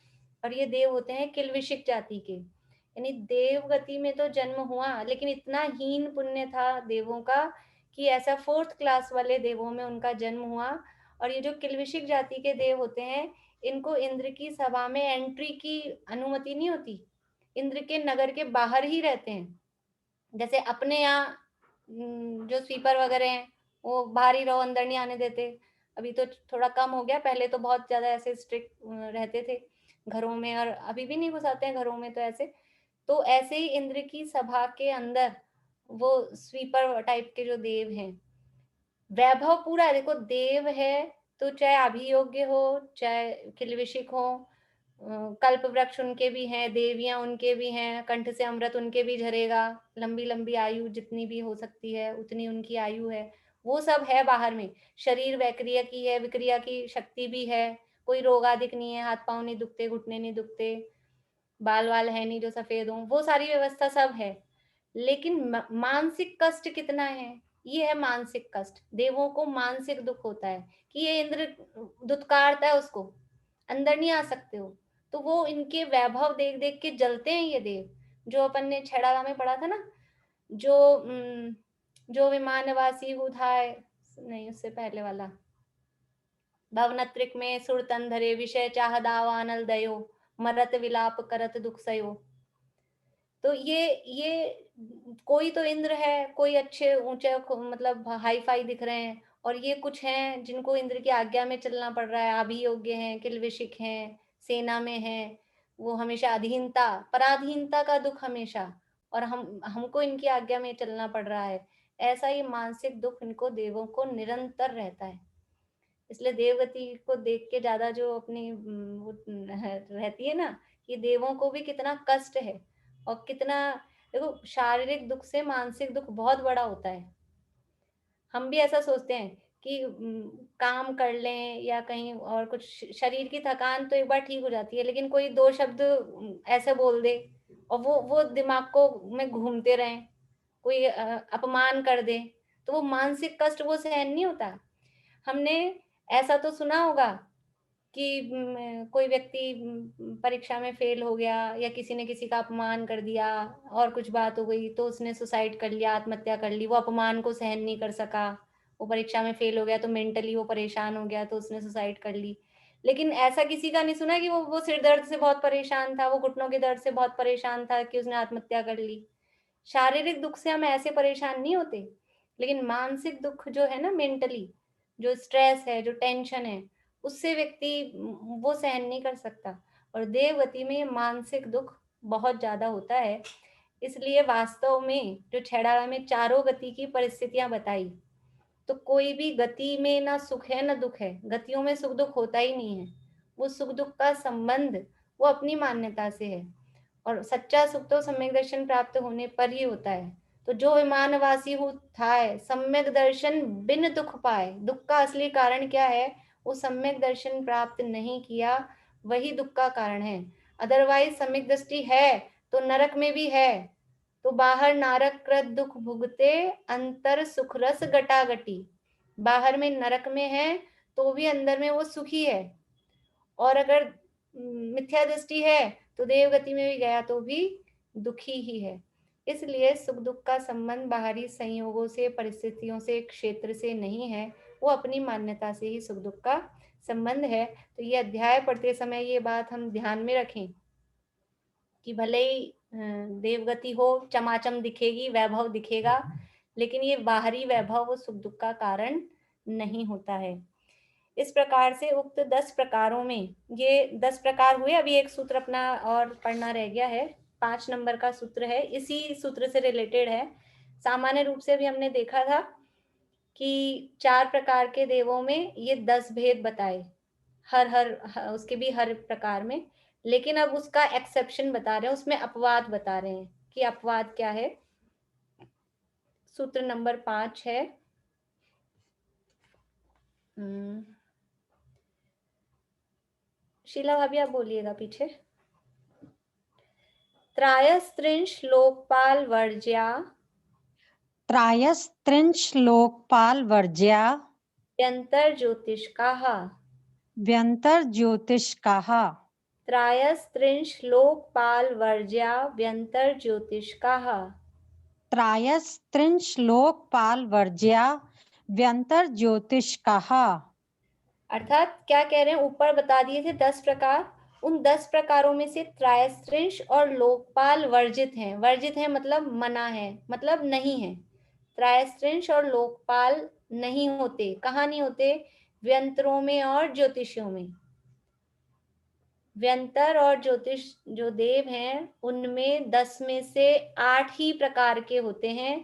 और ये देव होते हैं किल्विशिक जाति के। यानी देवगति में तो जन्म हुआ, लेकिन इतना हीन पुण्य था देवों का कि ऐसा 4th क्लास वाले देवों में उनका जन्म हुआ। और ये जो किल्विशिक जाति के देव होते हैं, इनको इंद्र की सभा में एंट्री की अनुमति नहीं होती, इंद्र के नगर के बाहर ही रहते हैं। जैसे अपने यहाँ जो स्वीपर वगैरह हैं, वो बाहर ही रहो, अंदर नहीं आने देते। अभी तो थोड़ा कम हो गया, पहले तो बहुत ज्यादा ऐसे स्ट्रिक्ट रहते थे घरों में, और अभी भी नहीं घुसाते हैं घरों में। तो ऐसे ही इंद्र की सभा के अंदर वो स्वीपर टाइप के जो देव हैं, वैभव पूरा है। देखो, देव है तो चाहे अभियोग्य हो, चाहे किल्विशिक हो, कल्प वृक्ष उनके भी हैं, देवियां उनके भी हैं, कंठ से अमृत उनके भी झरेगा, लंबी लंबी आयु जितनी भी हो सकती है उतनी उनकी आयु है, वो सब है बाहर में। शरीर वैक्रिया की है, विक्रिया की शक्ति भी है, कोई रोग आदिक नहीं है, हाथ पांव नहीं दुखते, घुटने नहीं दुखते, बाल वाल है नहीं जो सफेद हो, वो सारी व्यवस्था सब है। लेकिन मानसिक कष्ट कितना है, ये है मानसिक कष्ट। देवों को मानसिक दुख होता है कि ये इंद्र दुत्कारता है उसको, अंदर नहीं आ सकते हो। तो वो इनके वैभव देख देख के जलते हैं ये देव। जो अपन ने छेड़ावा में पढ़ा था ना, जो विमानवासी हुधाय, नहीं उससे पहले वाला, भवनत्रिक में सुरतन धरे, विषय चाह दावानल दयो, मरत विलाप करत दुख सयो। तो ये कोई तो इंद्र है, कोई अच्छे ऊंचे मतलब हाई फाई दिख रहे हैं, और ये कुछ हैं जिनको इंद्र की आज्ञा में चलना पड़ रहा है, अभियोग्य हैं, किल्विशिक हैं, सेना में हैं, वो हमेशा अधीनता, पराधीनता का दुख हमेशा, और हमको इनकी आज्ञा में चलना पड़ रहा है। ऐसा ही मानसिक दुख इनको देवों को निरंतर रहता है। इसलिए देवगति को देख के ज्यादा जो अपनी वो रहती है ना, कि देवों को भी कितना कष्ट है, और कितना, देखो शारीरिक दुख से मानसिक दुख बहुत बड़ा होता है। हम भी ऐसा सोचते हैं कि काम कर लें या कहीं और कुछ, शरीर की थकान तो एक बार ठीक हो जाती है, लेकिन कोई 2 शब्द ऐसे बोल दे और वो दिमाग को में घूमते रहें, कोई अपमान कर दे, तो वो मानसिक कष्ट वो सहन नहीं होता। हमने ऐसा तो सुना होगा कि कोई व्यक्ति परीक्षा में फेल हो गया, या किसी ने किसी का अपमान कर दिया और कुछ बात हो गई, तो उसने सुसाइड कर लिया, आत्महत्या कर ली। वो अपमान को सहन नहीं कर सका, वो परीक्षा में फेल हो गया, तो मेंटली वो परेशान हो गया, तो उसने सुसाइड कर ली। लेकिन ऐसा किसी का नहीं सुना कि वो सिर दर्द से बहुत परेशान था, वो घुटनों के दर्द से बहुत परेशान था कि उसने आत्महत्या कर ली। शारीरिक दुख से हम ऐसे परेशान नहीं होते, लेकिन मानसिक दुख जो है ना, मेंटली जो स्ट्रेस है, जो टेंशन है, उससे व्यक्ति वो सहन नहीं कर सकता। और देवगति में मानसिक दुख बहुत ज्यादा होता है। इसलिए वास्तव में जो छेड़ावा में चारों गति की परिस्थितियां बताई, तो कोई भी गति में ना सुख है ना दुख है, गतियों में सुख दुख होता ही नहीं है। वो सुख दुख का संबंध वो अपनी मान्यता से है, और सच्चा सुख तो सम्यक दर्शन प्राप्त होने पर ही होता है। तो जो विमानवासी हो थाय, सम्यक दर्शन बिन दुख पाए। दुख का असली कारण क्या है, वो सम्यक दर्शन प्राप्त नहीं किया, वही दुख का कारण है। अदरवाइज सम्यक दृष्टि है तो नरक में भी है, तो बाहर नारक कृत दुख भुगते, अंतर सुख रस गटागटी। बाहर में नरक में है तो भी अंदर में वो सुखी है, और अगर मिथ्या दृष्टि है तो देवगति में भी गया तो भी दुखी ही है। इसलिए सुख दुख का संबंध बाहरी संयोगों से, परिस्थितियों से, क्षेत्र से नहीं है, वो अपनी मान्यता से ही सुख दुख का संबंध है। तो ये अध्याय पढ़ते समय ये बात हम ध्यान में रखें कि भले ही देवगति हो, चमाचम दिखेगी, वैभव दिखेगा, लेकिन ये बाहरी वैभव वो सुख दुख का कारण नहीं होता है। इस प्रकार से उक्त 10 प्रकारों में, ये 10 प्रकार हुए। अभी एक सूत्र अपना और पढ़ना रह गया है, 5 नंबर का सूत्र है, इसी सूत्र से रिलेटेड है। सामान्य रूप से भी हमने देखा था कि 4 प्रकार के देवों में ये 10 भेद बताए, हर उसके भी हर प्रकार में। लेकिन अब उसका एक्सेप्शन बता रहे हैं, उसमें अपवाद बता रहे हैं कि अपवाद क्या है। सूत्र नंबर 5 है, शीला भाभी आप बोलिएगा पीछे। त्रायस्त्रिंश लोकपाल वर्ज्या त्रायस्त्रिंश लोकपाल वर्ज्या व्यंतर ज्योतिष्काः। व्यंतर ज्योतिष्काः। त्रायस्त्रिंश लोकपाल वर्ज्या व्यंतर ज्योतिष्काः। त्रायस्त्रिंश लोकपाल वर्ज्या व्यंतर ज्योतिष्काः। अर्थात क्या कह रहे हैं, ऊपर बता दिए थे 10 प्रकार, उन 10 प्रकारों में से त्रायस्त्रिंश और लोकपाल वर्जित हैं। वर्जित है मतलब मना है, मतलब नहीं है। त्रायस्त्रिंश और लोकपाल नहीं होते। कहाँ नहीं होते? व्यंतरों में और ज्योतिषियों में। व्यंतर और ज्योतिष जो देव हैं उनमें 10 में से 8 ही प्रकार के होते हैं।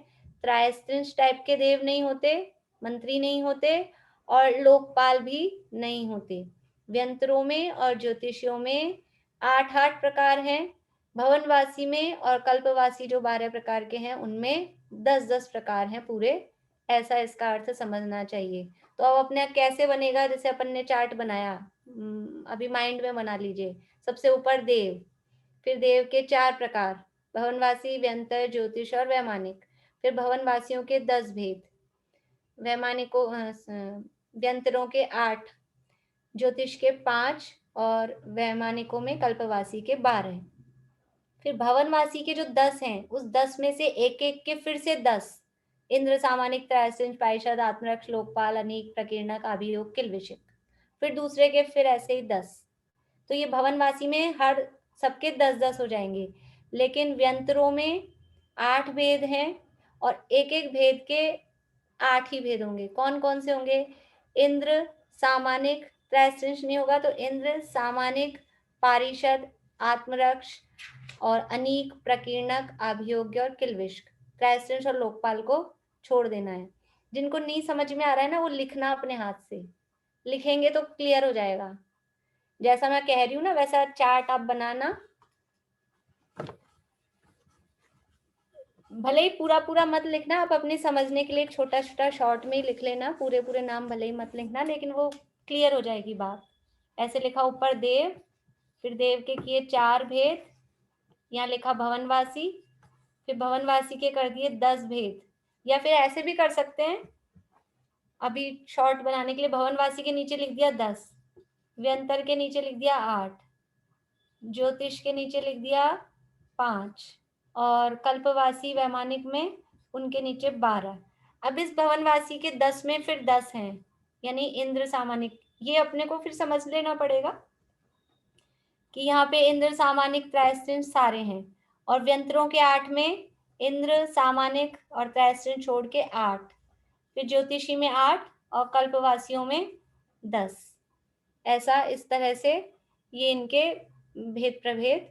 त्रायस्त्रिंश टाइप के देव नहीं होते, मंत्री नहीं होते, और लोकपाल भी नहीं होते। व्यंतरों में और ज्योतिषियों में 8 प्रकार हैं। भवनवासी में और कल्पवासी जो 12 प्रकार के हैं उनमें 10 प्रकार हैं पूरे। ऐसा इसका अर्थ समझना चाहिए। तो अब अपने कैसे बनेगा, जैसे अपन ने चार्ट बनाया, अभी माइंड में बना लीजिए। सबसे ऊपर देव, फिर देव के 4 प्रकार, भवनवासी, व्यंतर, ज्योतिष और वैमानिक। फिर भवनवासियों के 10 भेद, वैमानिकों व्यंतरों के 8, ज्योतिष के 5 और वैमानिकों में कल्पवासी के 12। फिर भवनवासी के जो 10 हैं उस 10 में से एक एक के फिर से 10, इंद्र, सामानिक, त्रैस्त्रिंश, पारिषद, आत्मरक्ष, लोकपाल, अनीक, प्रकीर्णक, अभियोग, किल्बिषक। फिर दूसरे के फिर ऐसे ही 10। तो ये भवनवासी में हर सबके 10-10 हो जाएंगे। लेकिन व्यंतरों में 8 भेद हैं और एक एक भेद के 8 ही भेद होंगे। कौन कौन से होंगे? इंद्र, सामानिक, त्रैस्त्रिंश नहीं होगा तो इंद्र, सामानिक, पारिषद, आत्मरक्ष और अनीक, प्रकीर्णक, अभियोग्य और किल्बिषक। त्रैस्त्रिंश और लोकपाल को छोड़ देना है। जिनको नहीं समझ में आ रहा है ना वो लिखना अपने हाथ से, लिखेंगे तो क्लियर हो जाएगा। जैसा मैं कह रही हूँ ना वैसा चार्ट आप बनाना। भले ही पूरा पूरा मत लिखना, आप अपने समझने के लिए एक छोटा छोटा शॉर्ट में ही लिख लेना। पूरे पूरे नाम भले ही मत लिखना, लेकिन वो क्लियर हो जाएगी बात। ऐसे लिखा ऊपर देव, फिर देव के किए 4 भेद, यहाँ लिखा भवनवासी, फिर भवनवासी के कर दिए 10 भेद। या फिर ऐसे भी कर सकते हैं, अभी शॉर्ट बनाने के लिए भवनवासी के नीचे लिख दिया 10, व्यंतर के नीचे लिख दिया 8, ज्योतिष के नीचे लिख दिया 5 और कल्पवासी वैमानिक में उनके नीचे 12। अब इस भवनवासी के 10 में फिर 10 हैं, यानी इंद्र, सामानिक। ये अपने को फिर समझ लेना पड़ेगा कि यहाँ पे इंद्र, सामानिक, त्रैस्त्रिंश सारे हैं। और व्यंतरों के 8 में इंद्र, सामानिक और त्रैस्त्रिंश छोड़ के 8, फिर ज्योतिषी में 8 और कल्पवासियों में 10। ऐसा इस तरह से ये इनके भेद प्रभेद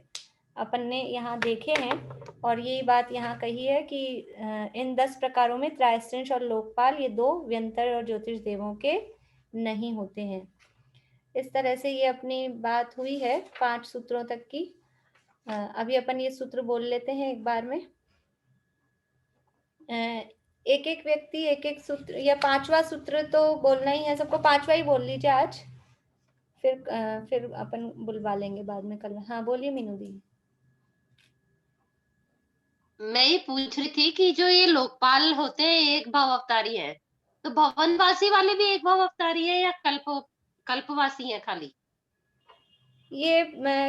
अपन ने यहाँ देखे हैं। और यही बात यहाँ कही है कि इन 10 प्रकारों में त्रैस्त्रिंश और लोकपाल ये 2 व्यंतर और ज्योतिष देवों के नहीं होते हैं। इस तरह से ये अपनी बात हुई है 5 सूत्रों तक की। अभी अपन ये सूत्र बोल लेते हैं एक बार में। एक एक व्यक्ति एक एक सूत्र, या 5वां सूत्र तो बोलना ही है सबको, 5वां ही बोल लीजिए आज, फिर अपन बुलवा लेंगे बाद में कल। हाँ बोलिए मीनू दी। मैं ये पूछ रही थी कि जो ये लोकपाल होते हैं एक भाव अवतारी है, तो भवनवासी वाले भी एक भाव अवतारी है या कल्पवासी है खाली? ये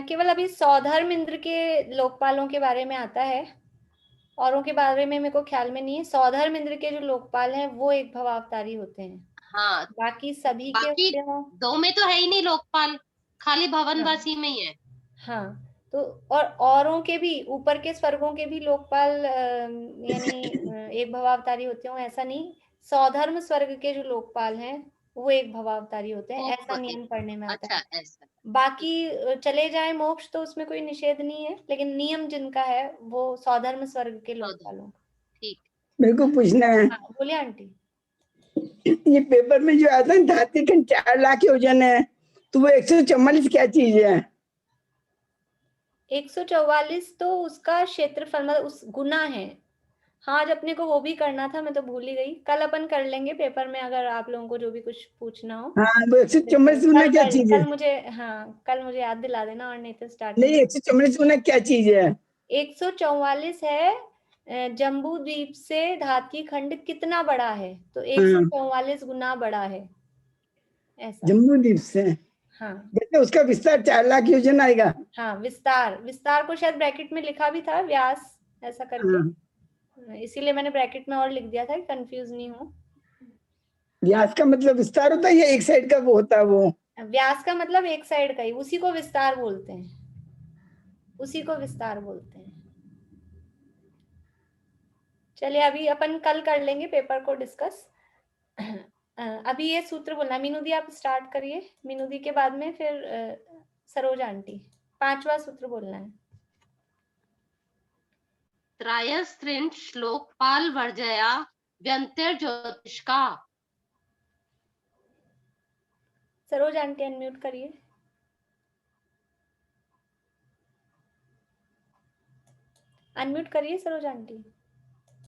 केवल अभी सौधर्म इंद्र के लोकपालों के बारे में आता है, औरों के बारे में मेरे को ख्याल में नहीं है। सौधर्म इंद्र के जो लोकपाल हैं वो एक भवावतारी होते हैं। हाँ, बाकी सभी के बाकी होते हो 2 में तो है ही नहीं लोकपाल, खाली भवनवासी में ही है। हाँ, तो और औरों के भी, ऊपर के स्वर्गों के भी लोकपाल यानी एक भवावतारी होते हो ऐसा नहीं। सौधर्म स्वर्ग के जो लोकपाल हैं वो एक भवावतारी होते हैं, ऐसा नियम पढ़ने में आता है। अच्छा, ऐसा। बाकी चले जाए मोक्ष तो उसमें कोई निषेध नहीं है, लेकिन नियम जिनका है वो सौधर्म स्वर्ग के लोकपालों। ठीक। मेरे को पूछना है, बोलिए आंटी। ये पेपर में जो आता है धातु के 4 लाख योजन है, तो वो 144 क्या चीज है? 144 तो उसका क्षेत्रफल, मतलब उस गुना है। हाँ, आज अपने को वो भी करना था, मैं तो भूल ही गई। कल अपन कर लेंगे पेपर में, अगर आप लोगों को जो भी कुछ पूछना हो। हाँ, वो 144 गुना क्या चीज है? कल मुझे याद दिला देना, और नहीं तो स्टार्ट नहीं, 144 गुना क्या चीज है? 144 है। जम्बू द्वीप से धातकी खंड कितना बड़ा है? तो 144 गुना बड़ा है, ऐसा। जम्बू द्वीप से, हाँ जैसे उसका विस्तार 4 लाख योजन आएगा। हाँ, विस्तार को शायद ब्रैकेट में लिखा भी था, व्यास ऐसा करके, इसीलिए मैंने ब्रैकेट में और लिख दिया था कि कंफ्यूज नहीं हो। व्यास का मतलब विस्तार होता है या एक साइड का वो होता है? वो व्यास का मतलब एक साइड का ही, उसी को विस्तार बोलते हैं, उसी को विस्तार बोलते हैं। चलिए अभी अपन कल कर लेंगे पेपर को डिस्कस। अभी ये सूत्र बोलना। मीनू दी आप स्टार्ट करिए, मीनू दी के बाद में फिर सरोज आंटी। 5वां सूत्र बोलना है। त्रयस्त्रिंश श्लोकपाल वर्जया व्यंतर ज्योतिष्का। सरोज आंटी अनम्यूट करिए। अनम्यूट करिए सरोज आंटी।